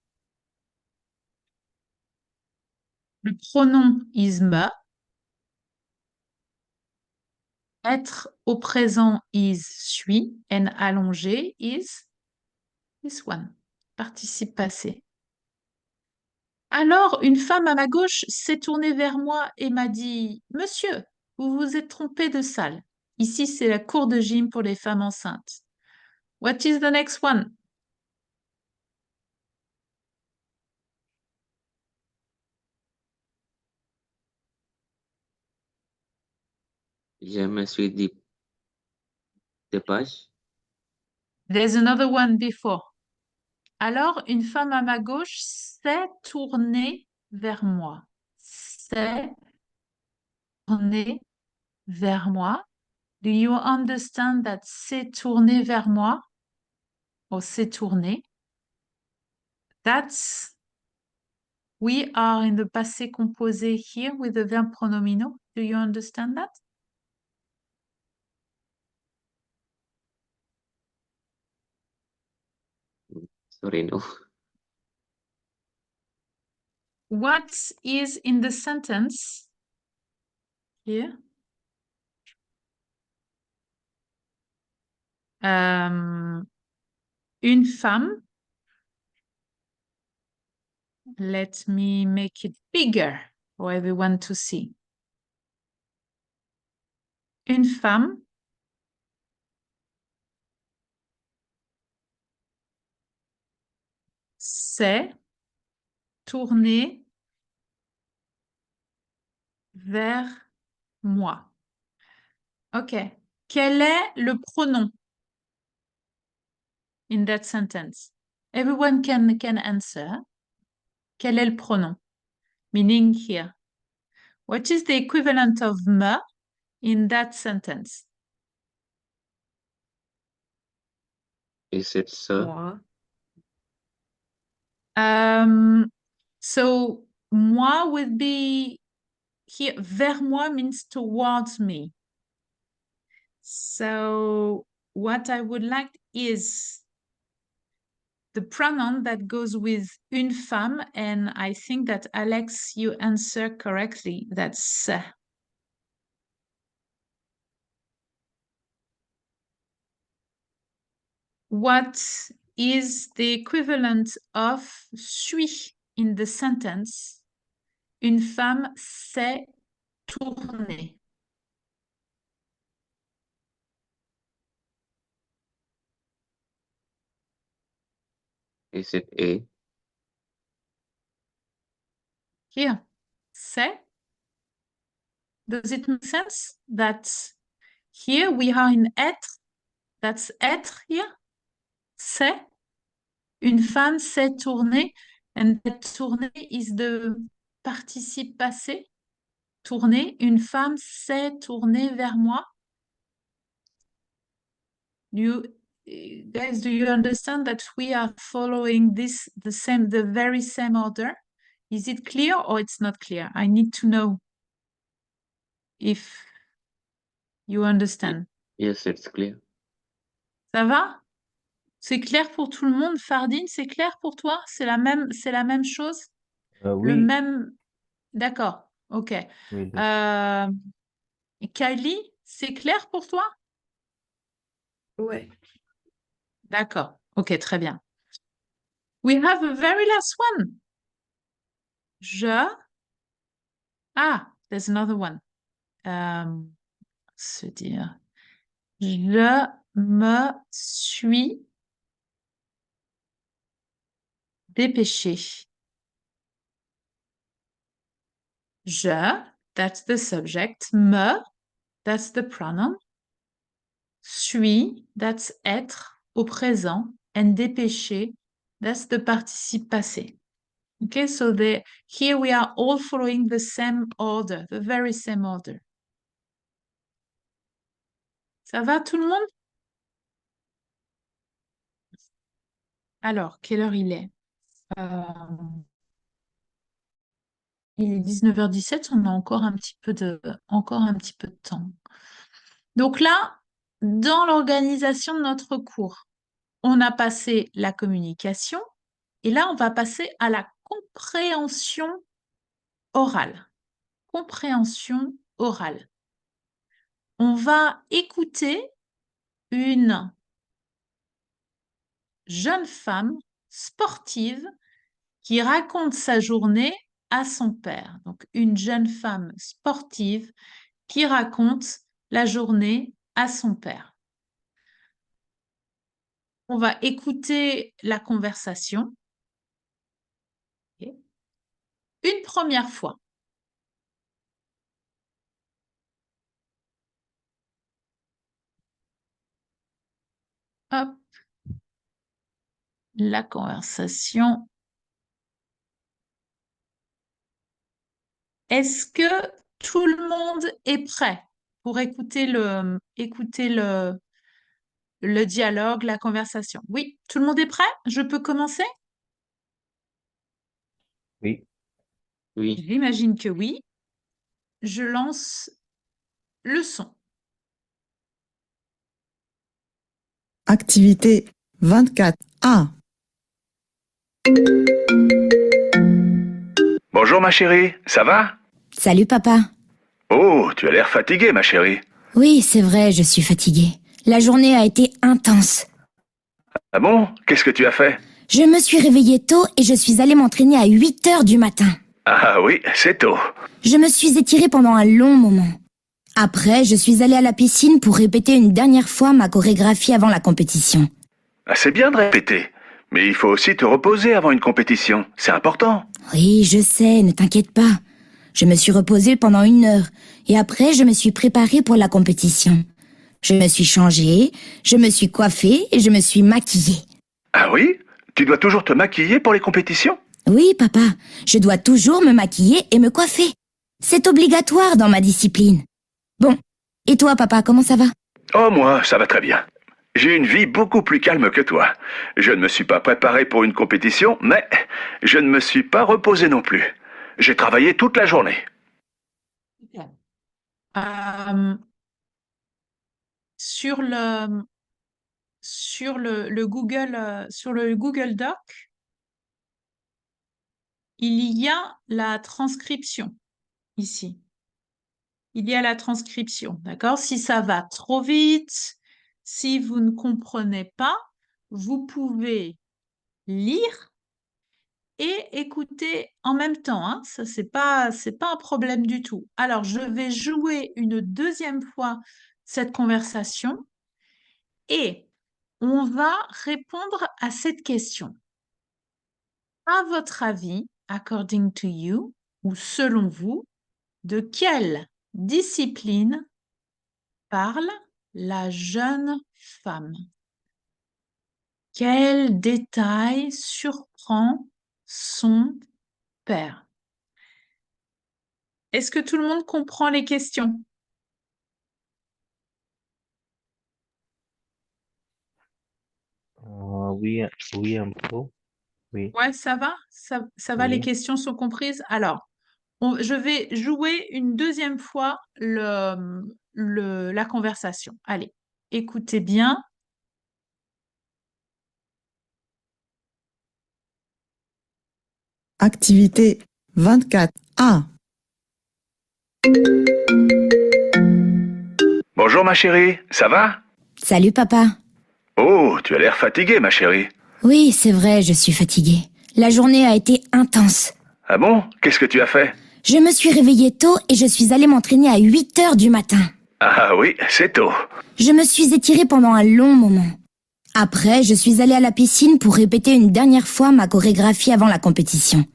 Le pronom is me. Être au présent is suis. And allongé is this one. Participe passé. Alors, une femme à ma gauche s'est tournée vers moi et m'a dit « Monsieur, vous vous êtes trompé de salle. Ici, c'est la cour de gym pour les femmes enceintes. » What is the next one? Je me suis dépêché. There's another one before. Alors, une femme à ma gauche s'est tournée vers moi. S'est tournée vers moi. Do you understand that s'est tourné vers moi? Or s'est tourné. That's, we are in the passé composé here with the verb pronominal. Do you understand that? Sorry, no. What is in the sentence here? Une femme. Let me make it bigger for everyone to see. Une femme s'est tournée vers moi. OK. Quel est le pronom in that sentence? Everyone can answer. Quel est le pronom? Meaning here. What is the equivalent of me in that sentence? Is it so? Moi. So moi would be here. Vers moi means towards me. So what I would like is the pronoun that goes with une femme, and I think that Alex, you answer correctly. That's se. What is the equivalent of suis in the sentence? Une femme s'est tournée. Is it A? Here, s'est. Does it make sense that here we are in être? That's être here. C'est. Une femme s'est tournée. And that tournée is the participe passé. Tourner. Une femme s'est tournée vers moi. Guys, do you understand that we are following this the very same order? Is it clear or it's not clear? I need to know if you understand. Yes, it's clear. Ça va? C'est clair pour tout le monde? Fardine, c'est clair pour toi? C'est la même chose? Oui, Le même... D'accord, ok. oui, Kylie, c'est clair pour toi? Ouais. D'accord, ok, très bien. We have a very last one. There's another one. Se dire. Je me suis dépêché. Je, that's the subject. Me, that's the pronoun. Suis, that's être au présent. And dépêché, that's the participe passé. Okay, so here we are all following the same order, the very same order. Ça va tout le monde? Alors, quelle heure il est? Il est 19h17, on a encore un petit peu de temps. Donc là, dans l'organisation de notre cours, on a passé la communication et là, on va passer à la compréhension orale. Compréhension orale. On va écouter une jeune femme sportive qui raconte sa journée à son père. Donc, une jeune femme sportive qui raconte la journée à son père. On va écouter la conversation une première fois. Hop. La conversation. Est-ce que tout le monde est prêt pour écouter le dialogue, la conversation? Oui, tout le monde est prêt? Je peux commencer? oui. Oui. J'imagine que oui. Je lance le son. Activité 24A. Bonjour ma chérie, ça va? Salut papa. Oh, tu as l'air fatiguée ma chérie. Oui, c'est vrai, je suis fatiguée. La journée a été intense. Ah bon? Qu'est-ce que tu as fait? Je me suis réveillée tôt et je suis allée m'entraîner à 8h du matin. Ah oui, c'est tôt. Je me suis étirée pendant un long moment. Après, je suis allée à la piscine pour répéter une dernière fois ma chorégraphie avant la compétition. Ah, c'est bien de répéter, mais il faut aussi te reposer avant une compétition. C'est important. Oui, je sais, ne t'inquiète pas. Je me suis reposée pendant 1 heure et après, je me suis préparée pour la compétition. Je me suis changée, je me suis coiffée et je me suis maquillée. Ah oui? Tu dois toujours te maquiller pour les compétitions? Oui, papa, je dois toujours me maquiller et me coiffer. C'est obligatoire dans ma discipline. Bon, et toi, papa, comment ça va? Oh, moi, ça va très bien. J'ai une vie beaucoup plus calme que toi. Je ne me suis pas préparé pour une compétition, mais je ne me suis pas reposé non plus. J'ai travaillé toute la journée. Euh, sur le sur le Google Doc, il y a la transcription ici. Il y a la transcription, d'accord? Si ça va trop vite, si vous ne comprenez pas, vous pouvez lire et écouter en même temps, hein. Ça, c'est pas un problème du tout. Alors, je vais jouer une deuxième fois cette conversation et on va répondre à cette question. À votre avis, according to you, ou selon vous, de quelle discipline parle la jeune femme? Quel détail surprend son père? Est-ce que tout le monde comprend les questions? Oui, oui, un peu. Oui, Ouais, ça va? Ça va, les oui. questions sont comprises? Alors, je vais jouer une deuxième fois la conversation. Allez, écoutez bien. Activité 24A. Bonjour ma chérie, ça va? Salut papa. Oh, tu as l'air fatiguée ma chérie. Oui, c'est vrai, je suis fatiguée. La journée a été intense. Ah bon? Qu'est-ce que tu as fait? Je me suis réveillée tôt et je suis allée m'entraîner à 8 heures du matin. Ah oui, c'est tôt. Je me suis étirée pendant un long moment. Après, je suis allée à la piscine pour répéter une dernière fois ma chorégraphie avant la compétition.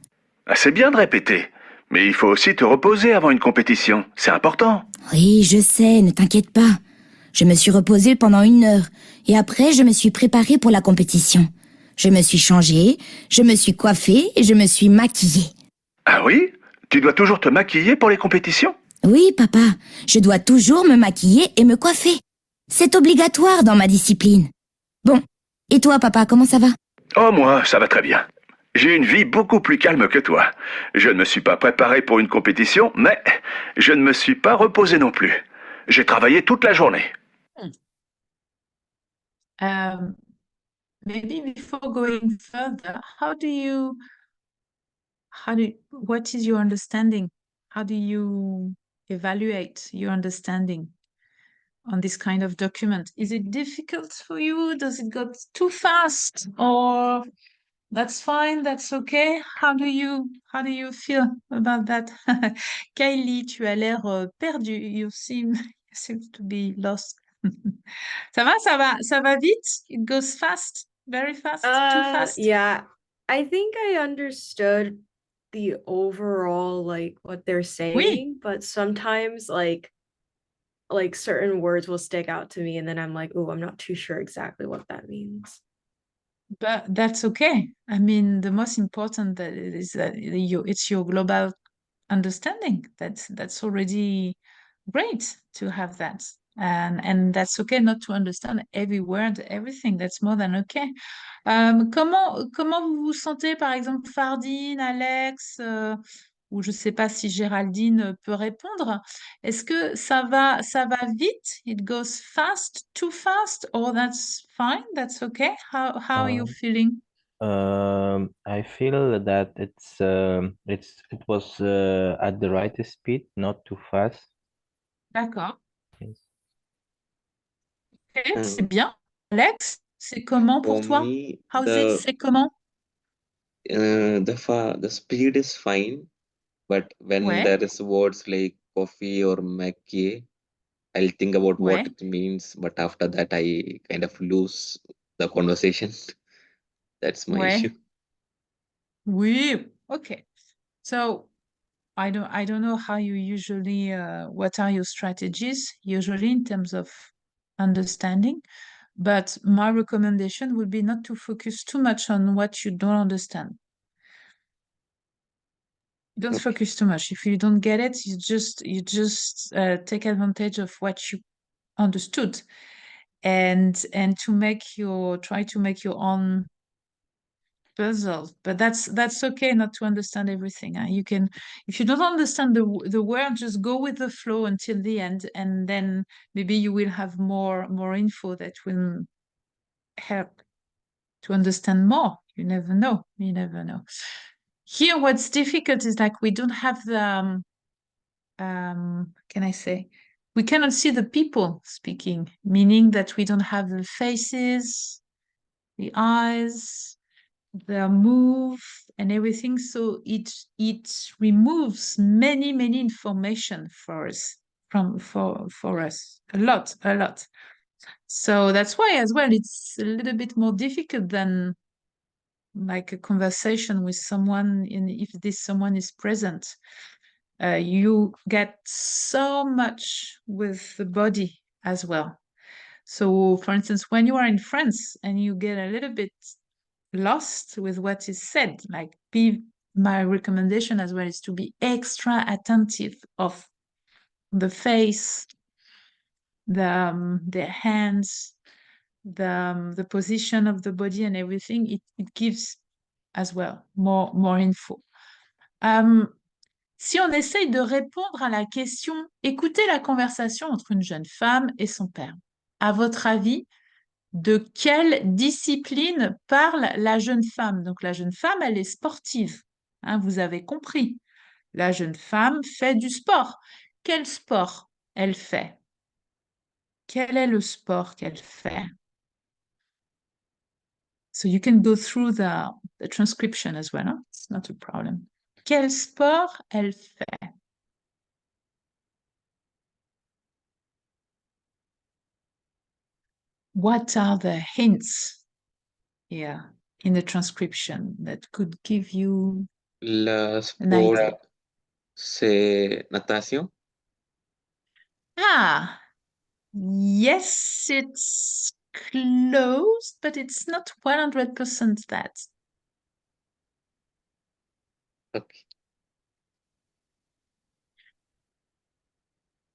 Ah, c'est bien de répéter, mais il faut aussi te reposer avant une compétition. C'est important. Oui, je sais, ne t'inquiète pas. Je me suis reposée pendant 1 heure et après, je me suis préparée pour la compétition. Je me suis changée, je me suis coiffée et je me suis maquillée. Ah oui? Tu dois toujours te maquiller pour les compétitions? Oui, papa, je dois toujours me maquiller et me coiffer. C'est obligatoire dans ma discipline. Bon, et toi, papa, comment ça va? Oh moi, ça va très bien. J'ai une vie beaucoup plus calme que toi. Je ne me suis pas préparé pour une compétition, mais je ne me suis pas reposé non plus. J'ai travaillé toute la journée. Maybe before going further, what is your understanding? How do you evaluate your understanding on this kind of document? Is it difficult for you? Does it go too fast? Or that's fine, that's okay? How do you feel about that? Kylie, tu as l'air perdu. You seem to be lost. Ça va vite? It goes fast, very fast, too fast? Yeah, I think I understood the overall like what they're saying, but sometimes like certain words will stick out to me and then I'm like, oh, I'm not too sure exactly what that means. But that's okay. I mean, the most important that is that it's your global understanding. That's already great to have that. And that's okay not to understand every word, everything. That's more than okay. Comment vous vous sentez, par exemple, Fardine, Alex, ou je ne sais pas si Géraldine peut répondre. Est-ce que ça va vite? It goes fast, too fast, or that's fine, that's okay? How are you feeling? I feel that it was at the right speed, not too fast. D'accord. Yes. Ok, c'est bien. Alex, c'est comment pour For toi? me, How's it? C'est comment? the speed is fine, but when Ouais, there is words like coffee or mackie, I'll think about what ouais, it means, but after that I kind of lose the conversation. That's my issue. ouais. Oui, okay. So I don't know how you usually what are your strategies usually in terms of understanding, but my recommendation would be not to focus too much on what you don't understand. Don't Okay. focus too much. If you don't get it, you just take advantage of what you understood. and to try to make your own puzzle. But that's okay not to understand everything. You can, if you don't understand the word, just go with the flow until the end, and then maybe you will have more info that will help to understand more. You never know. You never know. Here, what's difficult is like we don't have the can I say? We cannot see the people speaking, meaning that we don't have the faces, the eyes, the move, and everything. So it removes many information for us for us a lot. So that's why as well it's a little bit more difficult than like a conversation with someone if this someone is present. You get so much with the body as well. So for instance, when you are in France and you get a little bit lost with what is said, like my recommendation as well is to be extra attentive of the face, the hands, the position of the body and everything. It gives as well more info. Si on essaye de répondre à la question, écoutez la conversation entre une jeune femme et son père. À votre avis, de quelle discipline parle la jeune femme? Donc la jeune femme, elle est sportive. Hein, vous avez compris. La jeune femme fait du sport. Quel sport elle fait? Quel est le sport qu'elle fait? So you can go through the transcription as well. Hein? It's not a problem. Quel sport elle fait? What are the hints here in the transcription that could give you Le an sport, idea? c'est natation. Ah, yes, it's close, but it's not 100% that. Okay.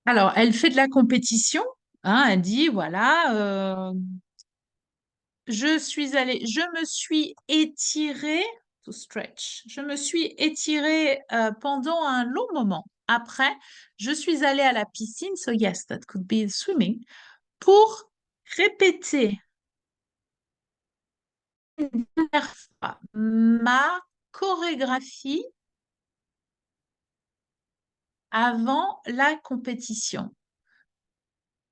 Alors, elle fait de la compétition. Hein, elle dit, voilà, je me suis étirée, to stretch, je me suis étirée pendant un long moment. Après, je suis allée à la piscine, so yes, that could be swimming, pour répéter une dernière fois ma chorégraphie avant la compétition.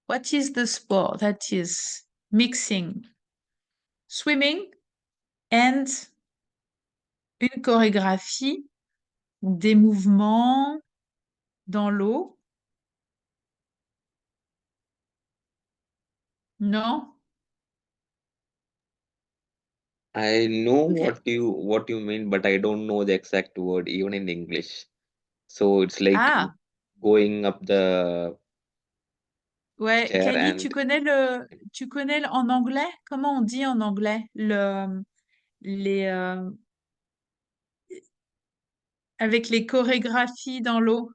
What is the sport? That is mixing swimming and une chorégraphie, des mouvements dans l'eau. Non? I know Okay. what you mean, but I don't know the exact word even in English. So it's like Ah, going up the ouais, stair Kelly, and tu connais en anglais? Comment on dit en anglais les avec les chorégraphies dans l'eau?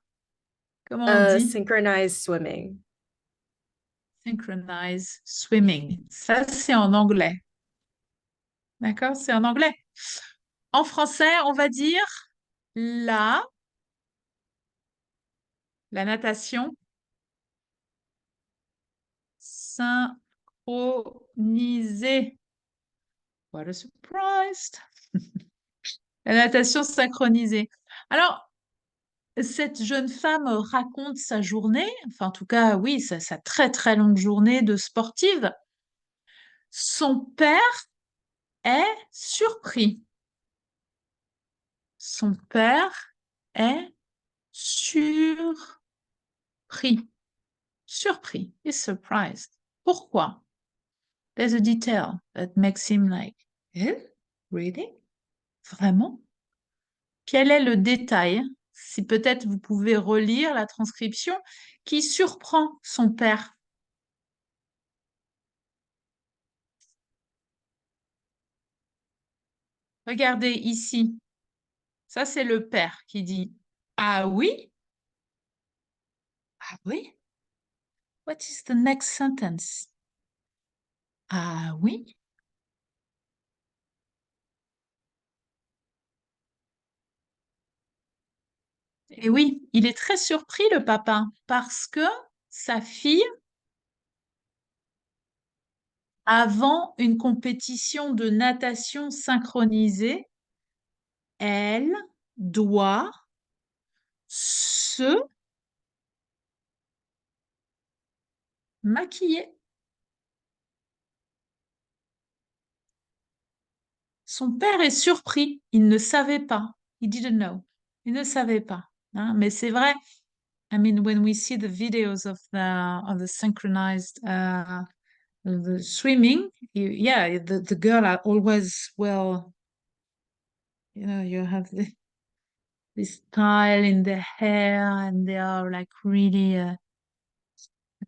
Comment on dit? Synchronized swimming. Synchronized swimming. Ça, c'est en anglais. D'accord? C'est en anglais. En français, on va dire la natation synchronisée. What a surprise! La natation synchronisée. Alors, cette jeune femme raconte sa journée, enfin en tout cas, oui, sa très longue journée de sportive. Son père est surpris. Son père est surpris. Surpris. Is surprised. Pourquoi? There's a detail that makes him like, eh? Really? Vraiment? Quel est le détail? Si peut-être vous pouvez relire la transcription qui surprend son père. Regardez ici. Ça, c'est le père qui dit « Ah oui? Ah oui? What is the next sentence? Ah oui. Et oui, il est très surpris, le papa, parce que sa fille, avant une compétition de natation synchronisée, elle doit se maquiller. Son père est surpris. Il ne savait pas. He didn't know. Il ne savait pas. Hein. Mais c'est vrai. I mean, when we see the videos of the synchronized the swimming, yeah, the girl are always well. You know, you have this style in their hair, and they are like really a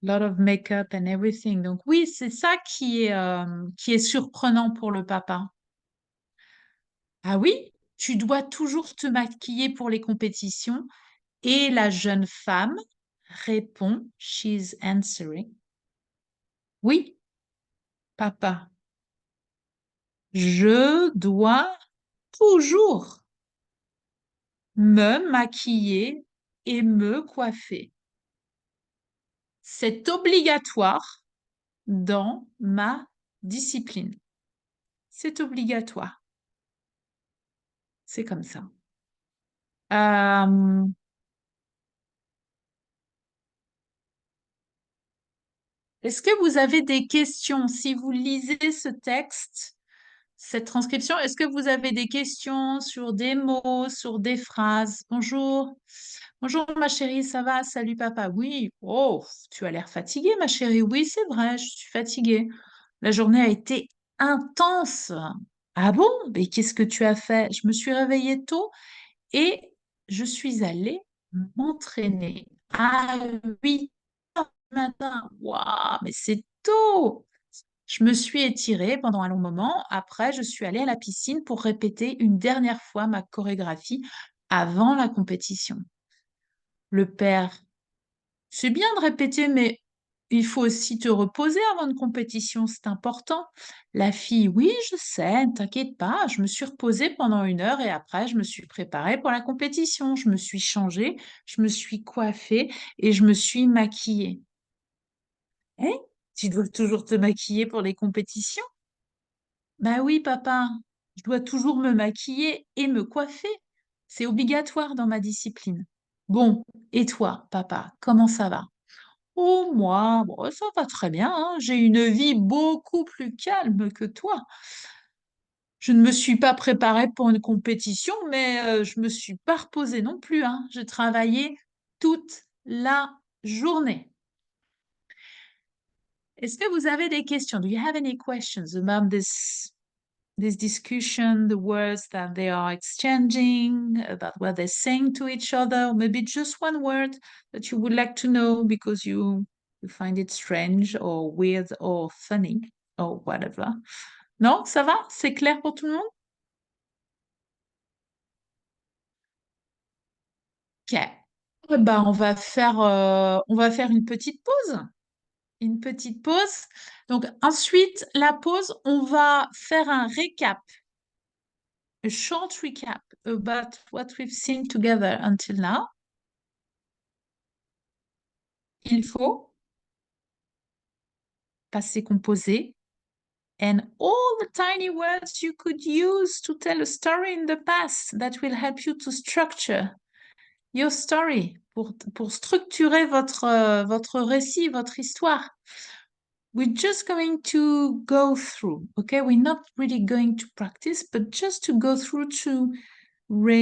lot of makeup and everything. Donc oui, c'est ça qui est surprenant pour le papa. Ah oui, tu dois toujours te maquiller pour les compétitions. Et la jeune femme répond, she's answering. Oui, papa, je dois toujours me maquiller et me coiffer. C'est obligatoire dans ma discipline. C'est obligatoire. C'est comme ça. Est-ce que vous avez des questions? Si vous lisez ce texte, cette transcription, est-ce que vous avez des questions sur des mots, sur des phrases? Bonjour. Bonjour ma chérie, ça va? Salut papa. Oui. Oh, tu as l'air fatiguée ma chérie. Oui, c'est vrai, je suis fatiguée. La journée a été intense. Ah bon? Mais qu'est-ce que tu as fait? Je me suis réveillée tôt et je suis allée m'entraîner. Ah oui, matin. Waouh, mais c'est tôt! Je me suis étirée pendant un long moment. Après, je suis allée à la piscine pour répéter une dernière fois ma chorégraphie avant la compétition. Le père, c'est bien de répéter, mais il faut aussi te reposer avant une compétition, c'est important. La fille, oui, je sais, ne t'inquiète pas, je me suis reposée pendant 1 heure et après, je me suis préparée pour la compétition. Je me suis changée, je me suis coiffée et je me suis maquillée. Hein? Tu dois toujours te maquiller pour les compétitions? Bah oui, papa, je dois toujours me maquiller et me coiffer. C'est obligatoire dans ma discipline. Bon, et toi, papa, comment ça va? Oh, moi, bon, ça va très bien, hein. J'ai une vie beaucoup plus calme que toi. Je ne me suis pas préparée pour une compétition, mais je me suis pas reposée non plus, hein. J'ai travaillé toute la journée. Est-ce que vous avez des questions? Do you have any questions about this discussion, the words that they are exchanging, about what they're saying to each other, or maybe just one word that you would like to know because you find it strange or weird or funny or whatever. Non, ça va? C'est clair pour tout le monde? Ok. Eh ben, on va faire une petite pause. Une petite pause. Donc, ensuite, la pause, on va faire un récap. A short recap about what we've seen together until now. Il faut passé composé and all the tiny words you could use to tell a story in the past that will help you to structure your story, pour structurer votre récit, votre histoire. We're just going to go through, okay? We're not really going to practice, but just to go through to how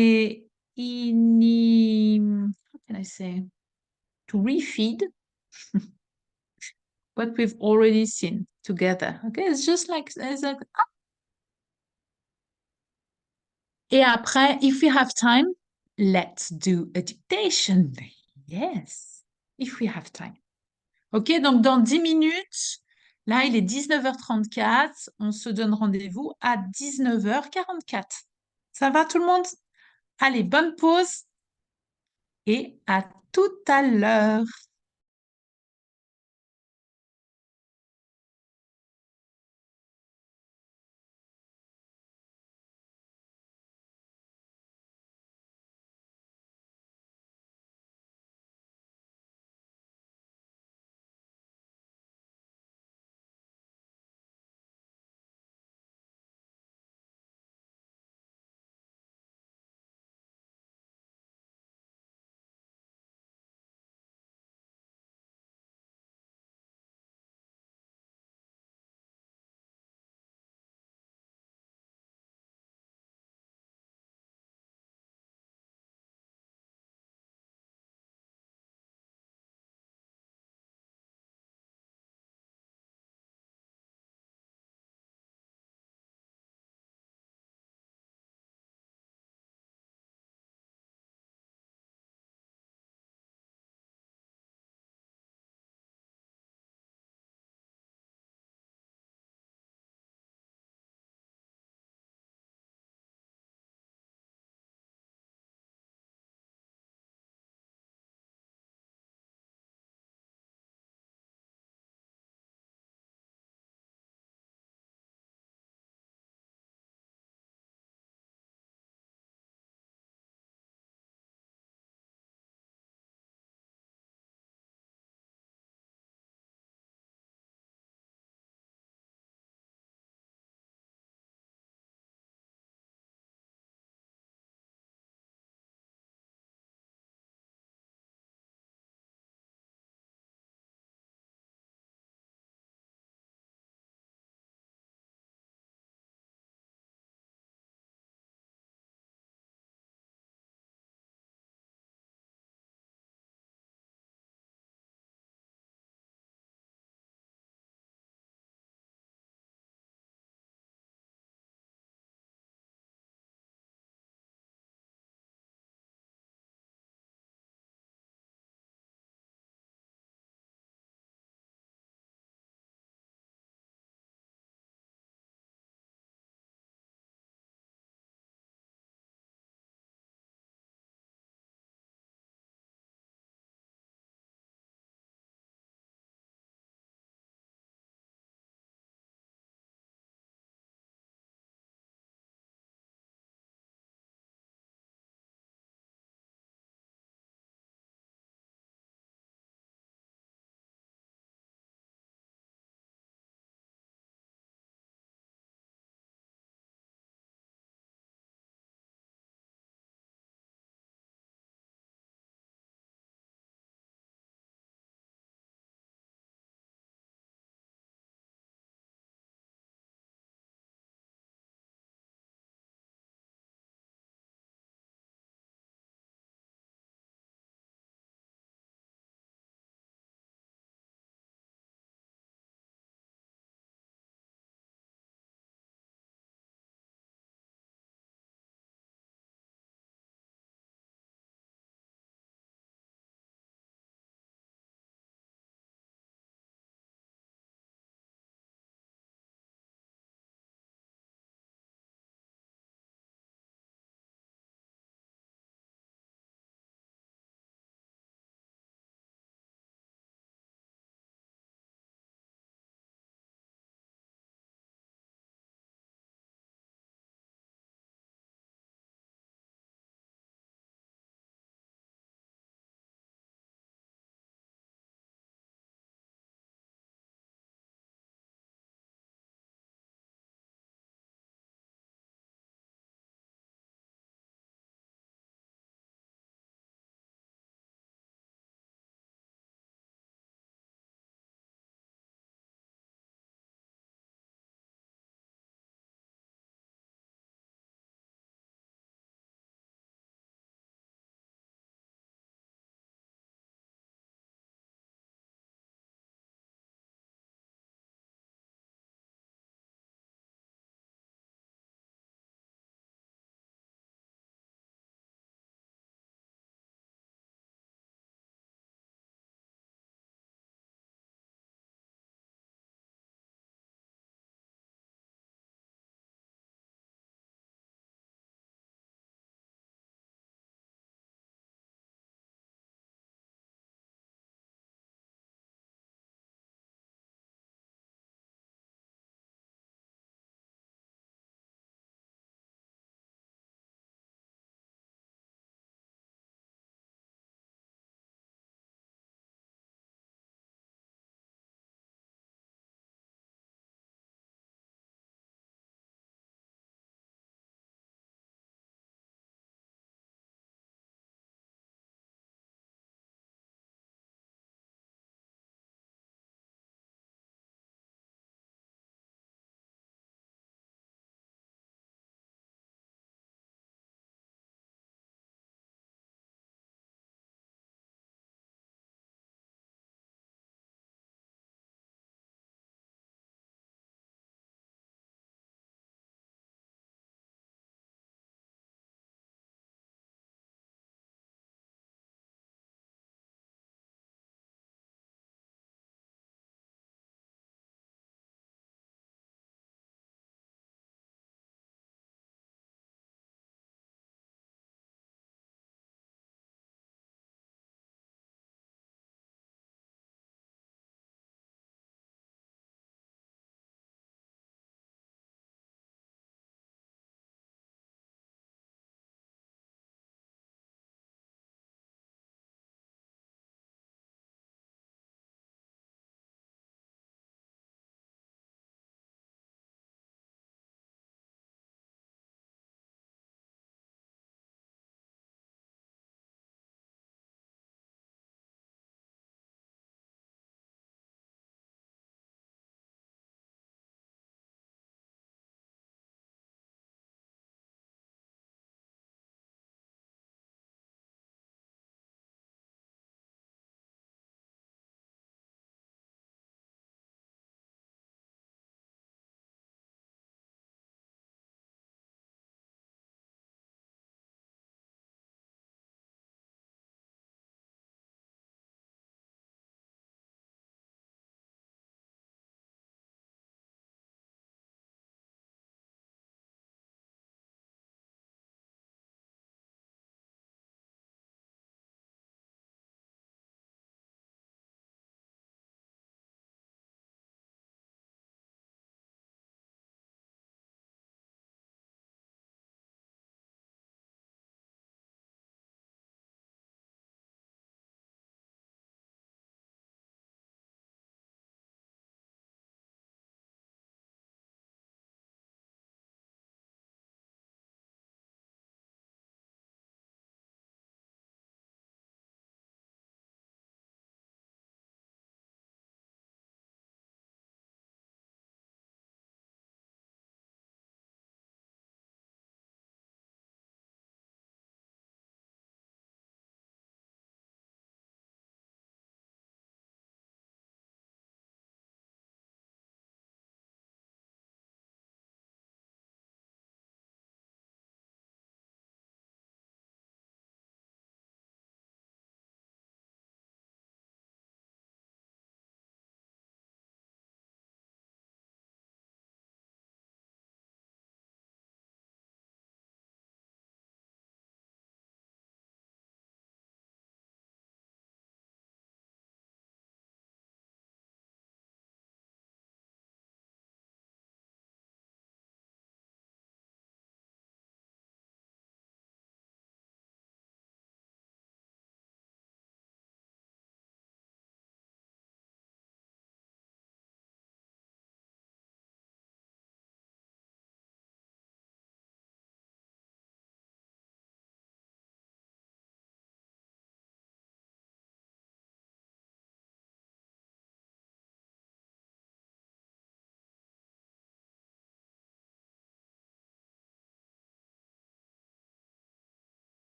can I say? To refeed what we've already seen together, okay? It's just like, Et après, if we have time, let's do a dictation. Yes, if we have time. Ok, donc dans 10 minutes, là il est 19h34, on se donne rendez-vous à 19h44. Ça va tout le monde? Allez, bonne pause et à tout à l'heure.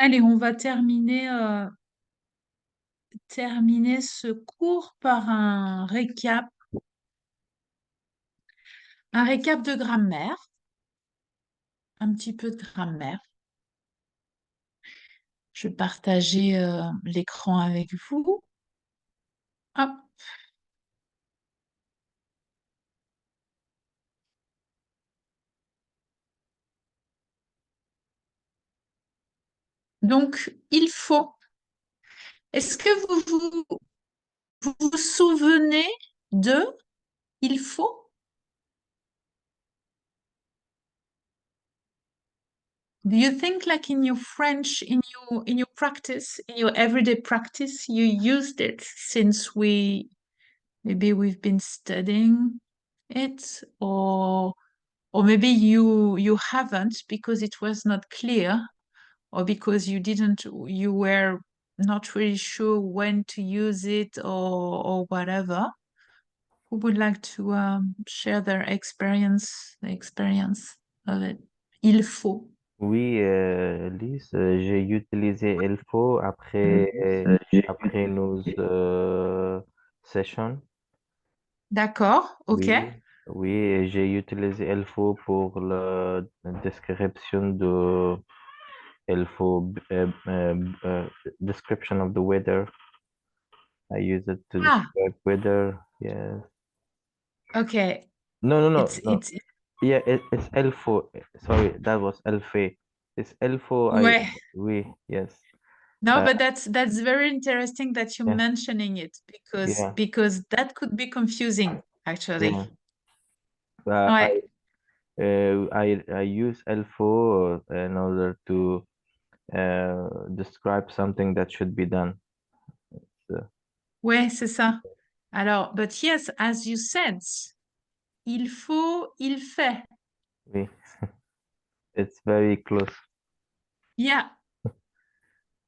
Allez, on va terminer ce cours par un récap de grammaire, un petit peu de grammaire. Je vais partager l'écran avec vous. Hop. Donc, il faut. Est-ce que vous vous souvenez de il faut? Do you think like in your French, in your practice, in your everyday practice, you used it since maybe we've been studying it, or maybe you haven't because it was not clear, or because you were not really sure when to use it, or whatever. Who would like to share the experience of it? Il faut. Oui, Lise, j'ai utilisé Elfo après nos sessions. D'accord, ok. Oui, et j'ai utilisé Elfo pour la description de Elfo, description of the weather. I use it to describe weather. Yes. Okay. No. It's Yeah, it's Elfo. Sorry, that was Elfe. It's Elfo. ouais. Oui, yes. No, but that's very interesting that you're Yeah. mentioning it because that could be confusing actually. Yeah. Ouais. I use Elfo in order to describe something that should be done. Ouais, c'est ça. Alors, but yes, as you said, il faut, il fait. Oui. It's very close. Yeah.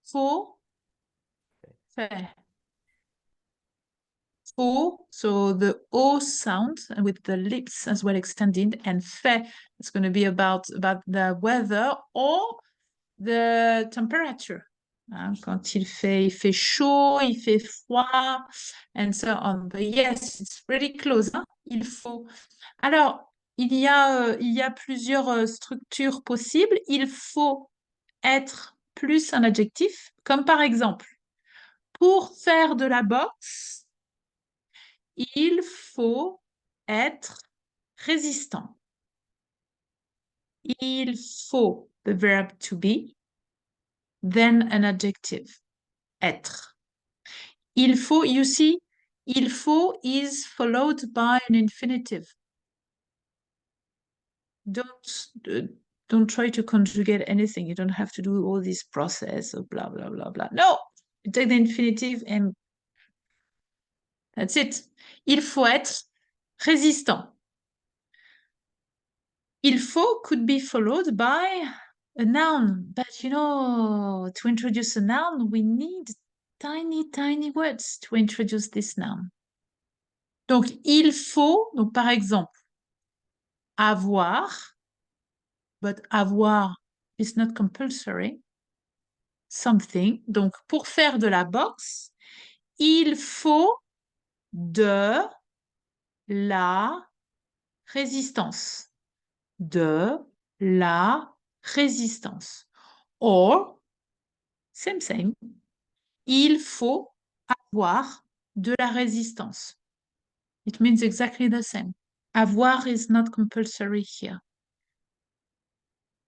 Faut, fait. Faut, so the O sound with the lips as well extended, and fait, it's going to be about the weather or the temperature. Hein, quand il fait chaud, il fait froid, and so on. But yes, it's pretty close. Hein? Il faut. Alors, il y a plusieurs structures possibles. Il faut être plus un adjectif, comme par exemple, pour faire de la boxe, il faut être résistant. Il faut, the verb to be, then an adjective, être. Il faut, you see, il faut is followed by an infinitive. Don't try to conjugate anything. You don't have to do all this process of blah, blah, blah, blah. No, you take the infinitive and that's it. Il faut être résistant. Il faut could be followed by a noun. But you know, to introduce a noun, we need tiny, tiny words to introduce this noun. Donc, il faut, donc par exemple, avoir, but avoir is not compulsory, something. Donc, pour faire de la boxe, il faut de la résistance. De la résistance. Or, same, il faut avoir de la résistance. It means exactly the same. Avoir is not compulsory here.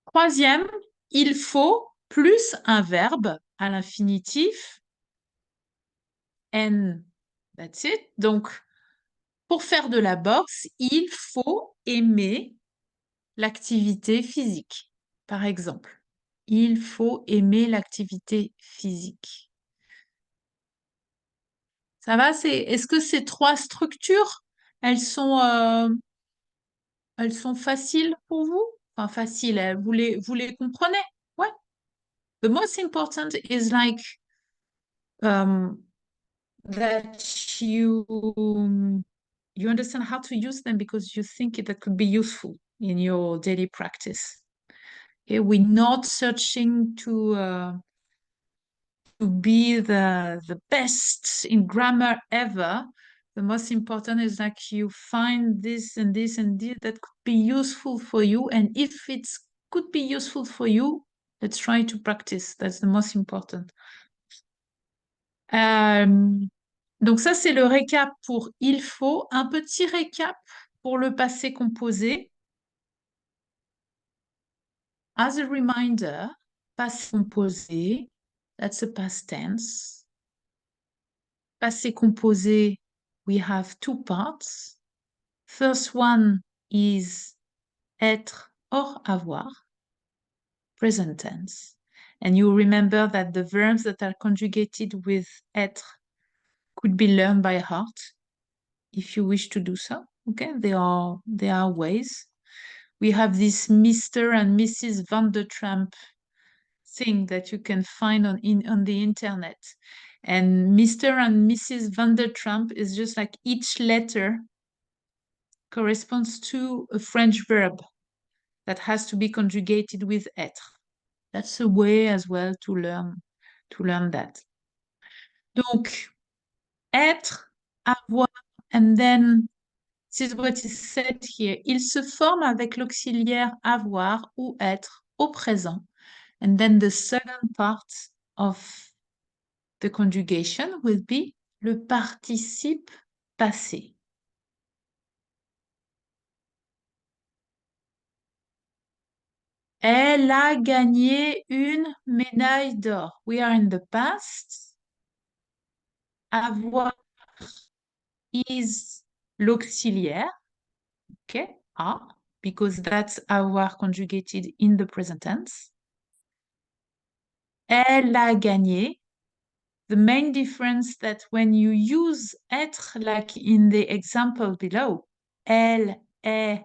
Troisième, il faut plus un verbe à l'infinitif. And that's it. Donc, pour faire de la boxe, il faut aimer l'activité physique, par exemple. Il faut aimer l'activité physique. Ça va? Est-ce que ces trois structures, elles sont faciles pour vous? Enfin, faciles, vous les comprenez? Ouais. The most important is like that you understand how to use them because you think that could be useful in your daily practice. Okay, we're not searching to to be the best in grammar ever, the most important is like you find this and this and this that could be useful for you. And if it could be useful for you, let's try to practice. That's the most important. Donc ça, c'est le récap pour il faut. Un petit récap pour le passé composé. As a reminder, passé composé, that's a past tense. Passé composé, we have two parts. First one is être or avoir, present tense. And you remember that the verbs that are conjugated with être could be learned by heart if you wish to do so. Okay, there are ways. We have this Mr. and Mrs. Van der Tramp thing that you can find on the internet. And Mr. and Mrs. Van der Tramp is just like each letter corresponds to a French verb that has to be conjugated with être. That's a way as well to learn that. Donc, être, avoir, and then this is what is said here. Il se forme avec l'auxiliaire avoir ou être au présent. And then the second part of the conjugation will be le participe passé. Elle a gagné une médaille d'or. We are in the past. Avoir is l'auxiliaire. Okay, a, because that's avoir conjugated in the present tense. Elle a gagné. The main difference that when you use être, like in the example below, elle est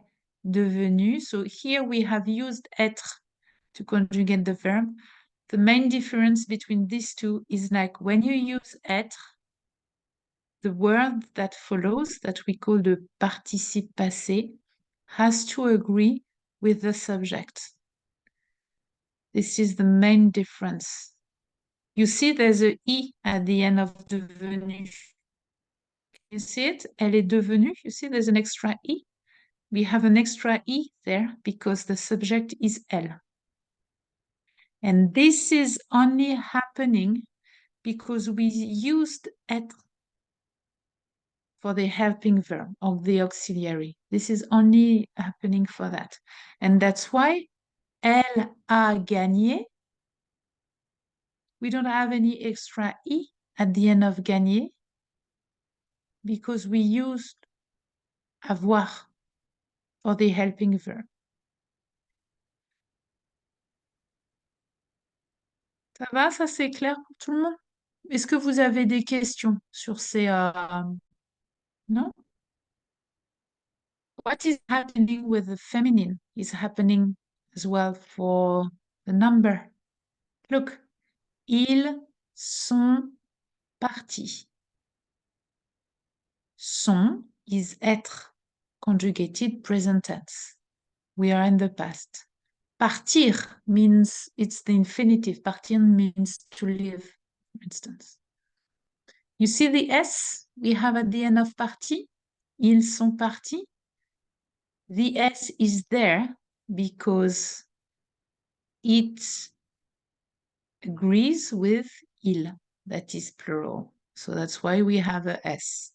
devenue. So here we have used être to conjugate the verb. The main difference between these two is like when you use être, the word that follows, that we call the participe passé, has to agree with the subject. This is the main difference. You see there's a I at the end of devenu. You see it? Elle est devenue. You see there's an extra I. We have an extra I there because the subject is elle. And this is only happening because we used être for the helping verb of the auxiliary. This is only happening for that. And that's why elle a gagné. We don't have any extra I at the end of gagné because we used avoir for the helping verb. Ça va, ça c'est clair pour tout le monde? Est-ce que vous avez des questions sur ces... Non? What is happening with the feminine is happening as well for the number. Look, ils sont partis. Sont is être, conjugated present tense. We are in the past. Partir means it's the infinitive. Partir means to leave, for instance. You see the S we have at the end of parti? Ils sont partis. The S is there because it agrees with il, that is plural. So that's why we have a S.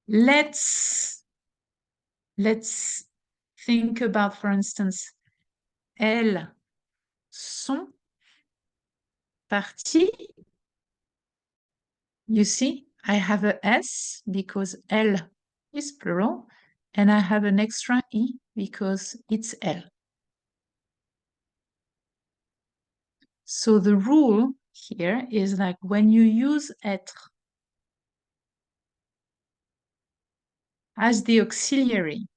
Let's think about, for instance, elles sont parties. You see, I have a S because elles is plural, and I have an extra I because it's elles. So the rule here is like when you use être as the auxiliary,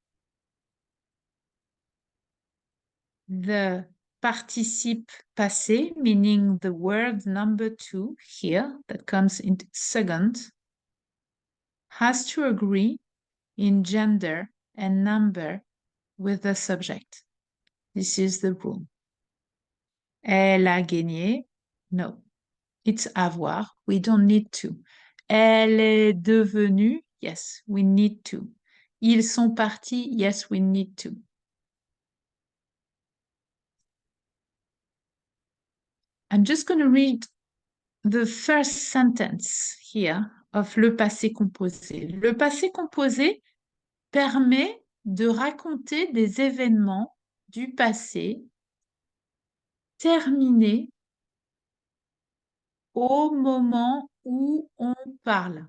the participe passé, meaning the word number 2 here that comes in second, has to agree in gender and number with the subject. This is the rule. Elle a gagné No. It's avoir. We don't need to. Elle est devenue. Yes, we need to. Ils sont partis. Yes, we need to. I'm just going to read the first sentence here of le passé composé. Le passé composé permet de raconter des événements du passé terminés au moment où on parle.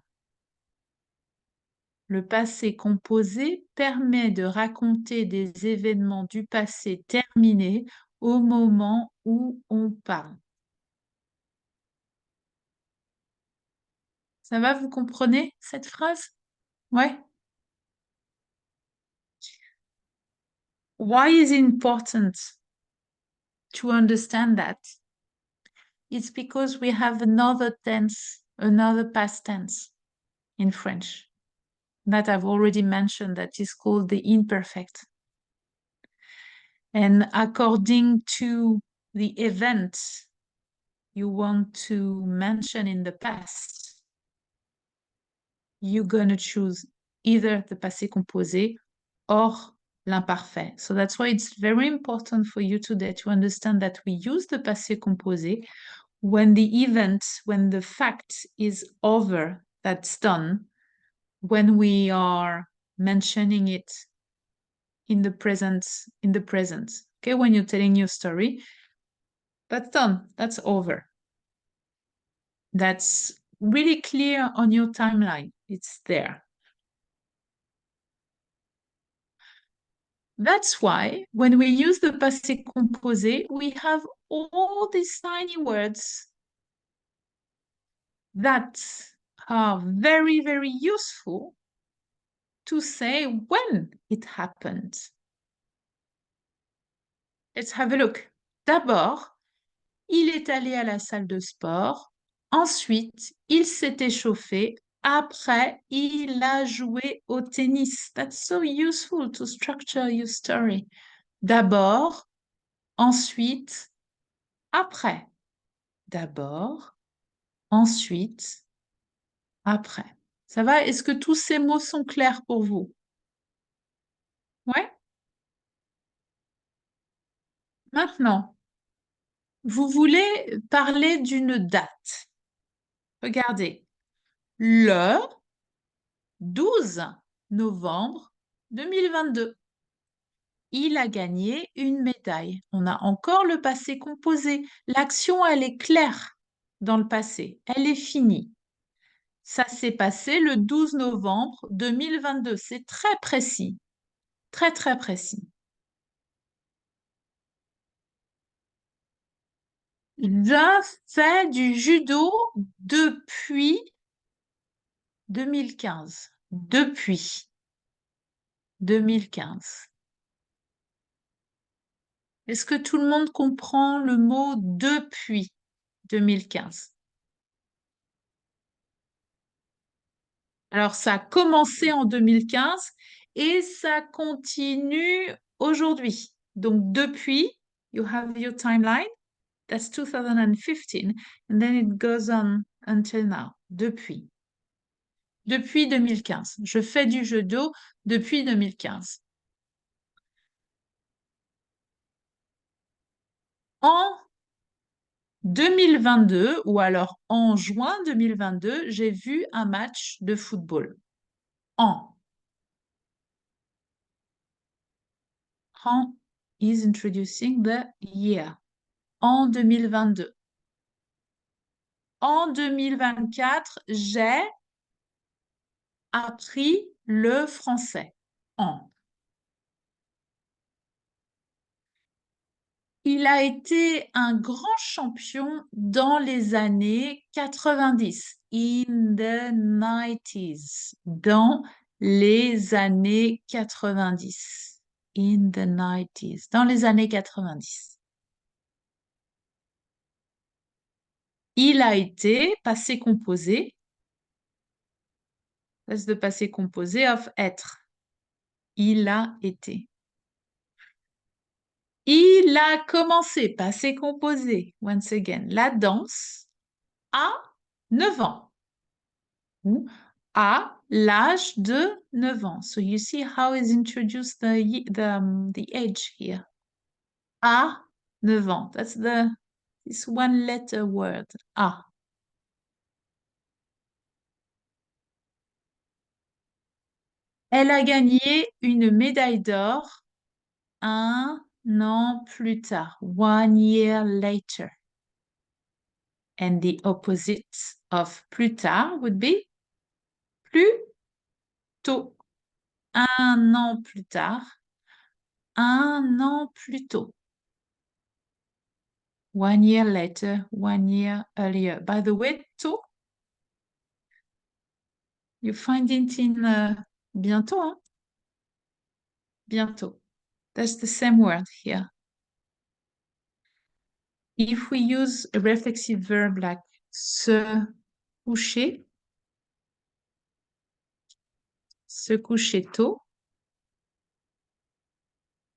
Le passé composé permet de raconter des événements du passé terminés au moment où on parle. Ça va, vous comprenez cette phrase? Ouais. Why is it important to understand that? It's because we have another tense, another past tense in French that I've already mentioned that is called the imperfect. And according to the event you want to mention in the past, you're going to choose either the passé composé or l'imparfait. So that's why it's very important for you today to understand that we use the passé composé when the event, when the fact is over, that's done, when we are mentioning it in the present, okay? When you're telling your story, that's done, that's over. That's really clear on your timeline, it's there. That's why when we use the passé composé, we have all these tiny words that are very, very useful to say when it happened. Let's have a look. D'abord, il est allé à la salle de sport. Ensuite, il s'est échauffé. Après, il a joué au tennis. That's so useful to structure your story. D'abord, ensuite, après. D'abord, ensuite, après. Ça va? Est-ce que tous ces mots sont clairs pour vous? Ouais? Maintenant, vous voulez parler d'une date. Regardez, le 12 novembre 2022. Il a gagné une médaille. On a encore le passé composé. L'action, elle est claire dans le passé. Elle est finie. Ça s'est passé le 12 novembre 2022. C'est très précis. Très, très précis. Je fais du judo depuis 2015. Depuis 2015. Est-ce que tout le monde comprend le mot depuis 2015? Alors, ça a commencé en 2015 et ça continue aujourd'hui. Donc, depuis, you have your timeline, that's 2015, and then it goes on until now. Depuis. Depuis 2015. Je fais du judo depuis 2015. En 2022, ou alors en juin 2022, j'ai vu un match de football. En is introducing the year. En 2022. En 2024, j'ai appris le français. En. Il a été un grand champion dans les années 90. In the 90s. Dans les années 90. In the 90s. Dans les années 90. Il a été passé composé. That's the passé composé of être. Il a été. Il a commencé, passé composé, once again, la danse à 9 ans. Ou à l'âge de 9 ans. So you see how is introduced the age here. À 9 ans. That's this one letter word. À. Elle a gagné une médaille d'or 1 an plus tard. 1 year later. And the opposite of plus tard would be plus tôt. 1 an plus tard. 1 an plus tôt. 1 year later, 1 year earlier. By the way, tôt, you find it in bientôt, hein? Bientôt. That's the same word here. If we use a reflexive verb like se coucher tôt,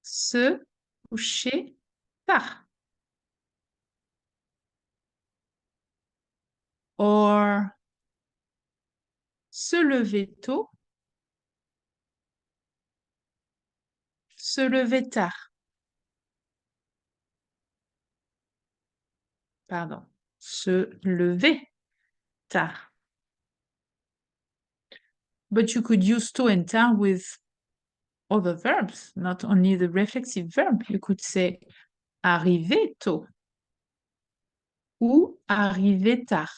se coucher tard. Or se lever tôt, se lever tard. Pardon, se lever tard. But you could use tôt and tard with other verbs, not only the reflexive verb. You could say arriver tôt ou arriver tard.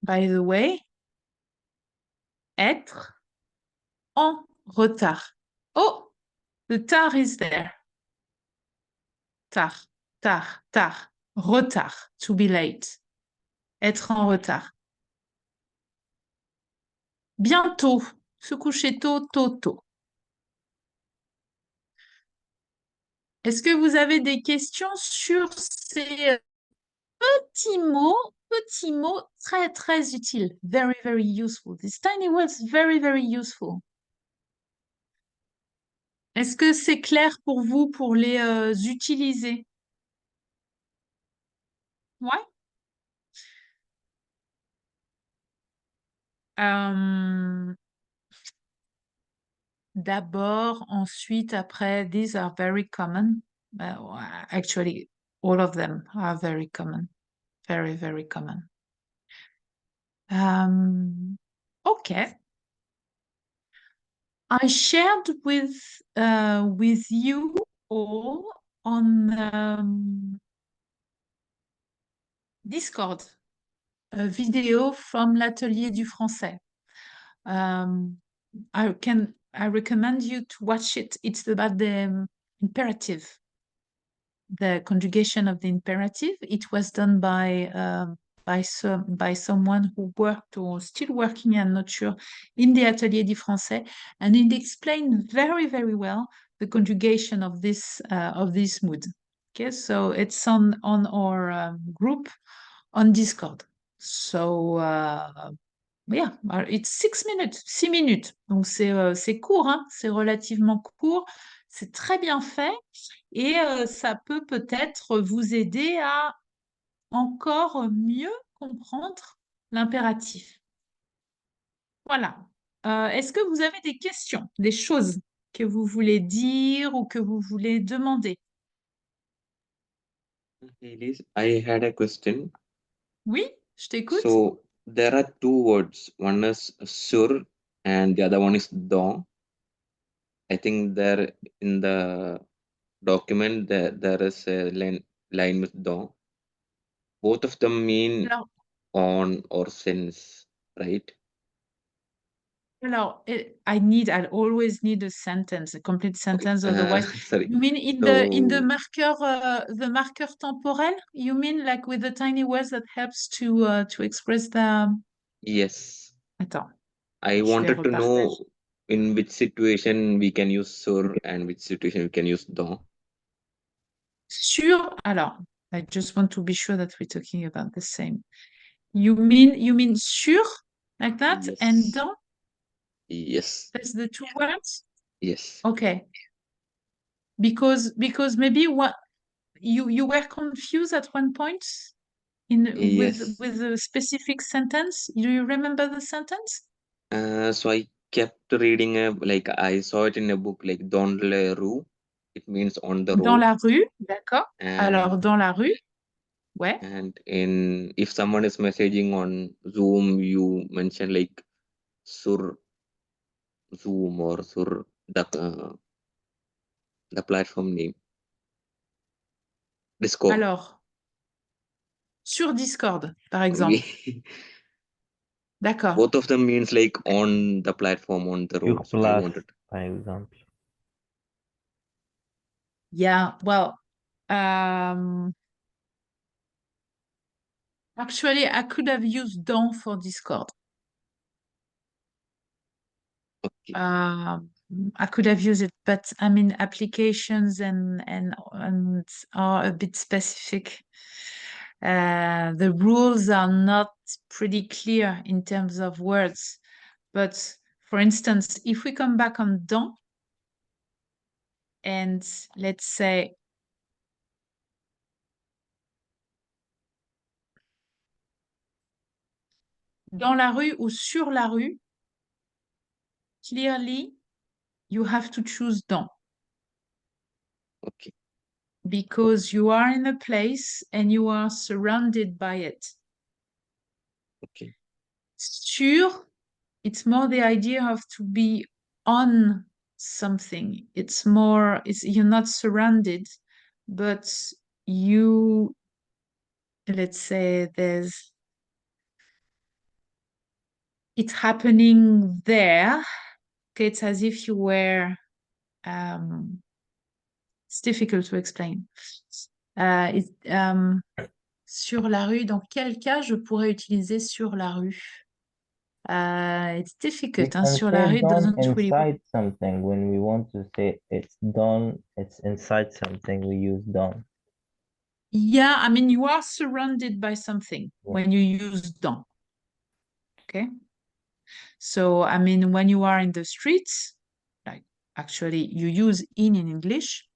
By the way, être en retard. Oh, the tard is there. Tard, tard, tard. Retard, to be late. Être en retard. Bientôt, se coucher tôt, tôt, tôt. Est-ce que vous avez des questions sur ces petits mots très, très utiles? Very, very useful. These tiny words, very, very useful. Est-ce que c'est clair pour vous pour les utiliser? Ouais. D'abord, ensuite, après, these are very common. Actually, all of them are very common. Very, very common. Okay. I shared with you all on Discord a video from l'Atelier du Français. I recommend you to watch it. It's about the imperative, the conjugation of the imperative. It was done by someone who worked or still working, I'm not sure, in the Atelier du Français, and it explained very, very well the conjugation of this mood. Okay, so it's on our group on Discord. So yeah, it's 6 minutes, 6 minutes. Donc c'est court, hein, c'est relativement court, c'est très bien fait et ça peut peut-être vous aider à encore mieux comprendre l'impératif. Voilà. Est-ce que vous avez des questions, des choses que vous voulez dire ou que vous voulez demander? Elise, I had a question. Oui, je t'écoute. So there are two words. One is sur and the other one is don. I think there in the document there is a line with don. Both of them mean Alors, on or since, right? alors, I always need a sentence, a complete sentence, otherwise. Sorry. You mean in the marqueur temporel? You mean like with the tiny words that helps to express the. Yes. Attends. I wanted to know in which situation we can use sur and which situation we can use don. Sur. Alors, I just want to be sure that we're talking about the same. You mean sur like that, Yes. and don? Yes. That's the two words? Yes. Okay. Because maybe what you were confused at one point Yes. with a specific sentence. Do you remember the sentence? So I kept reading I saw it in a book like dans la rue. It means on the Dans road. la rue, d'accord. Alors, And dans la rue, ouais. if someone is messaging on Zoom, you mention like sur Zoom or sur the platform name. Discord. Alors, sur Discord, par exemple. Okay. D'accord. Both of them means like on the platform, on the Sur road. So I place, wanted. par exemple. Yeah, well, actually, I could have used dans for Discord. Okay. I could have used it, but I mean, applications and are a bit specific. The rules are not pretty clear in terms of words. But for instance, if we come back on dans, and let's say dans la rue ou sur la rue, clearly you have to choose dans. Okay. Because you are in a place and you are surrounded by it. Okay. Sur, it's more the idea of to be on something. It's more, you're not surrounded, but you, let's say it's happening there. Okay, it's as if you were, it's difficult to explain. Sur la rue, dans quel cas je pourrais utiliser sur la rue? It's difficult. Sur la rue, it doesn't really work. Inside something. When we want to say it's done, it's inside something, we use done. Yeah, I mean, you are surrounded by something when you use dans. Okay. So, I mean, when you are in the streets, like actually you use in English,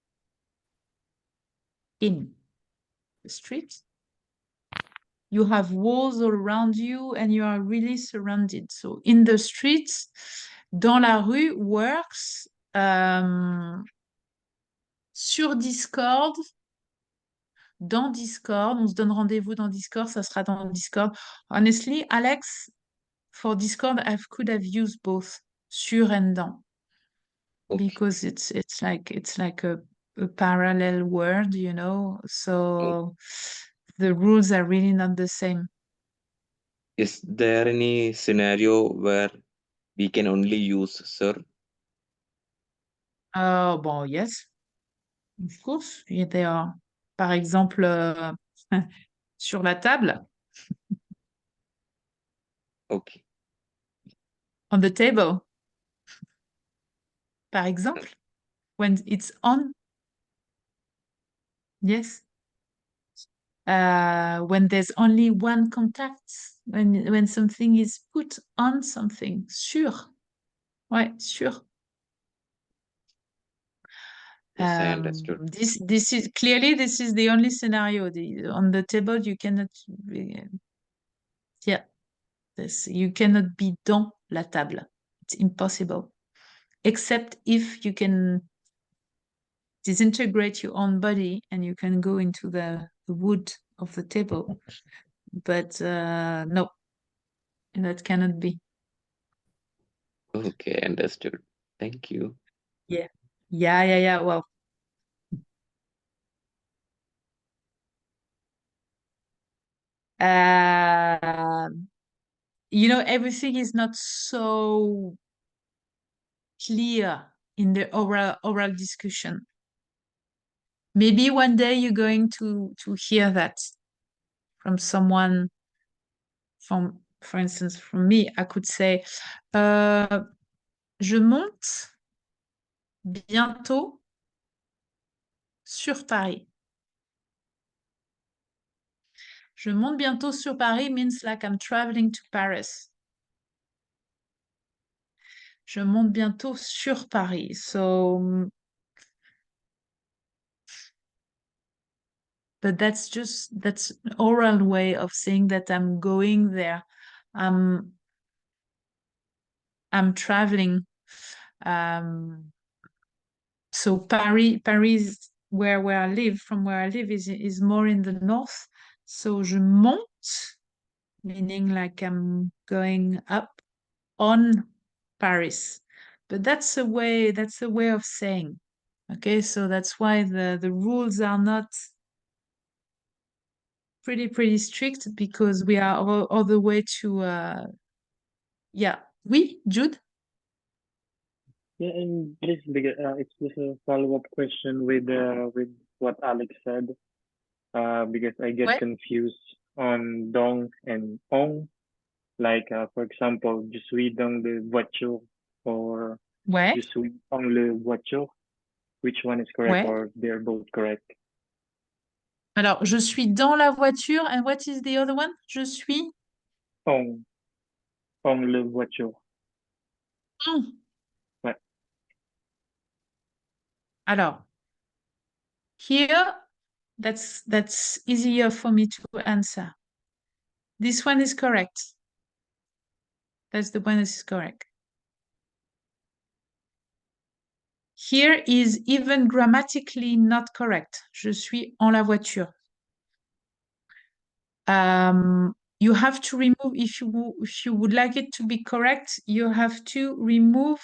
in the street. You have walls all around you and you are really surrounded. So in the streets, dans la rue works. Sur Discord, dans Discord, on se donne rendez-vous dans Discord, ça sera dans Discord. Honestly, Alex, for Discord, I could have used both sur and dans. Okay. Because it's like a parallel word, you know. So the rules are really not the same. Is there any scenario where we can only use sir? Bon, yes, of course. They are. Par exemple, sur la table, Okay. on the table. Par exemple, when it's on. Yes. When there's only one contact, when something is put on something, sur. Ouais, sur. Yes, I understood. This is clearly this is the only scenario. On the table, you cannot. Yeah, you cannot be dans la table. It's impossible, except if you can disintegrate your own body and you can go into the wood of the table. But no, that cannot be. Okay, understood. Thank you. Yeah. Well, everything is not so clear in the oral discussion. Maybe one day you're going to hear that from someone. For instance, from me, I could say, je monte bientôt sur Paris. Je monte bientôt sur Paris means like I'm traveling to Paris. Je monte bientôt sur Paris. So, but that's an oral way of saying that I'm going there. I'm traveling. So Paris, where I live, from where I live, is more in the north. So je monte, meaning like I'm going up on Paris. But that's a way of saying. Okay, so that's why the rules are not pretty strict, because we are all the way to yeah. Oui, Jude? Yeah, and just because it's just a follow-up question with what Alex said. Because I get Ouais. confused on dong and ong. Like for example, je suis dans le voiture or Ouais, je suis dans le voiture. Which one is correct, ouais. or they're both correct? Alors, je suis dans la voiture. And what is the other one? Je suis On le voiture. en. Ouais. Alors, here, that's easier for me to answer. This one is correct. That's the one that is correct. Here is even grammatically not correct. Je suis en la voiture. You have to remove, if you would like it to be correct, you have to remove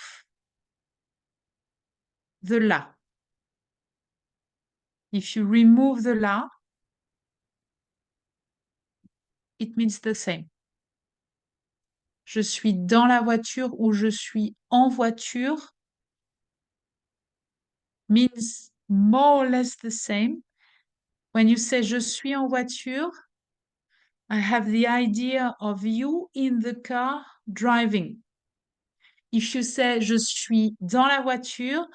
the la. If you remove the la, it means the same. Je suis dans la voiture ou je suis en voiture means more or less the same. When you say je suis en voiture, I have the idea of you in the car driving. If you say je suis dans la voiture,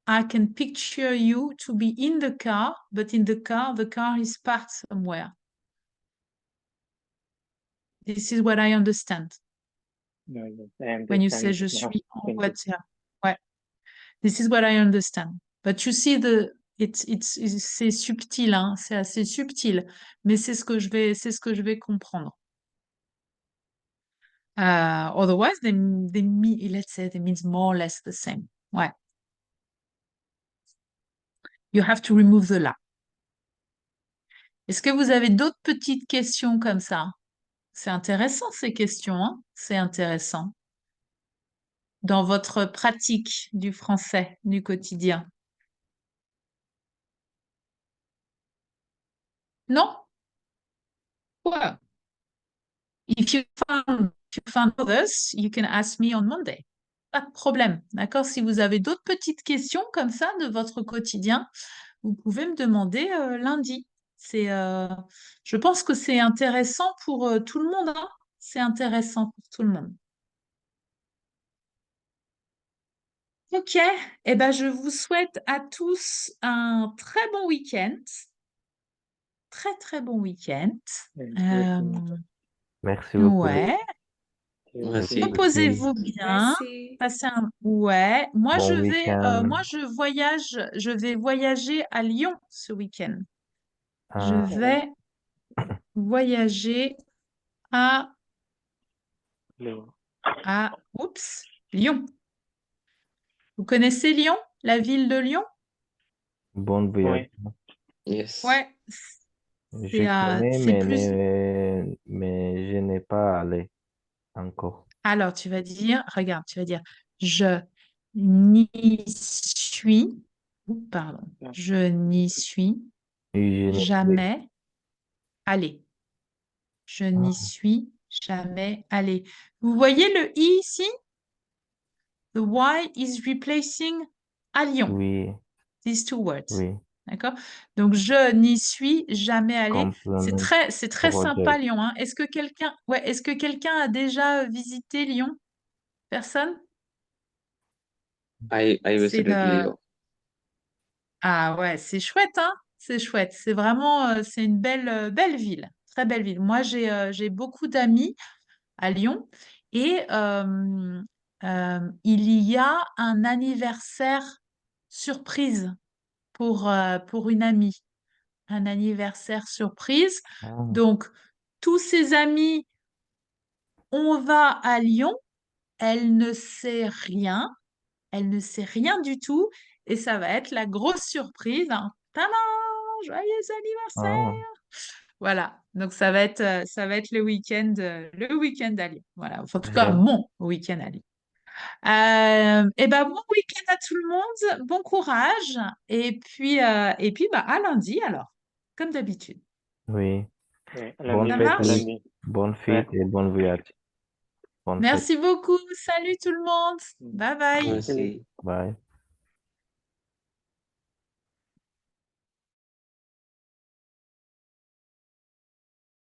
I can picture you to be in the car, but in the car is parked somewhere. This is what I understand. No, yes, I When you say understand je now. suis en Thank you. voiture. Ouais. This is what I understand. But you see c'est subtil, hein? C'est assez subtil, mais c'est ce que je vais comprendre. Otherwise, let's say they means more or less the same. Ouais. You have to remove the la. Est-ce que vous avez d'autres petites questions comme ça? C'est intéressant ces questions, hein? C'est intéressant. Dans votre pratique du français du quotidien. Non? Well, if you found others, you can ask me on Monday. Pas de problème, d'accord? Si vous avez d'autres petites questions comme ça de votre quotidien, vous pouvez me demander lundi. Je pense que c'est intéressant pour tout le monde, hein? C'est intéressant pour tout le monde. Ok, eh ben, je vous souhaite à tous un très bon week-end. Très bon week-end. Merci beaucoup. Ouais. Merci. Reposez-vous bien. Merci. Passez ouais. Moi, Bon je week-end. je vais voyager à Lyon ce week-end. Je Ah, vais voyager à No. Lyon. Vous connaissez Lyon, la ville de Lyon? bon voyage. Yes. Ouais. Je connais, c'est plus. mais je n'ai pas allé encore. Alors, tu vas dire, regarde, tu vas dire, je n'y suis, pardon, je n'y suis Et je n'ai- jamais allé. Je n'y Ah, suis jamais allé. Vous voyez le i ici? The Y is replacing à Lyon. oui, These two words. oui. D'accord? Donc, je n'y suis jamais allé. Compliment C'est très Roger. sympa, Lyon, hein. Est-ce que quelqu'un a déjà visité Lyon? Personne? I C'est visited Leo. Ah ouais, c'est chouette, hein? C'est chouette. C'est vraiment, c'est une belle ville. Très belle ville. Moi, j'ai beaucoup d'amis à Lyon et il y a un anniversaire surprise pour une amie. Un anniversaire surprise. Ah, Donc, tous ses amis, on va à Lyon. Elle ne sait rien. Elle ne sait rien du tout. Et ça va être la grosse surprise, hein. Tadam! Joyeux anniversaire! ah, Voilà. Donc, ça va être le week-end à Lyon. Voilà. Enfin, en tout très cas, bien. mon week-end à Lyon. Et ben, bon week-end à tout le monde. Bon courage. Et puis bah, à lundi, alors, comme d'habitude. Oui. Ouais, à Bonne Ça lundi. fête, À marche? Nick. lundi. Bonne Ouais. fête et bon voyage. Bonne fête. Merci beaucoup. Salut tout le monde. Bye bye. Merci. Bye.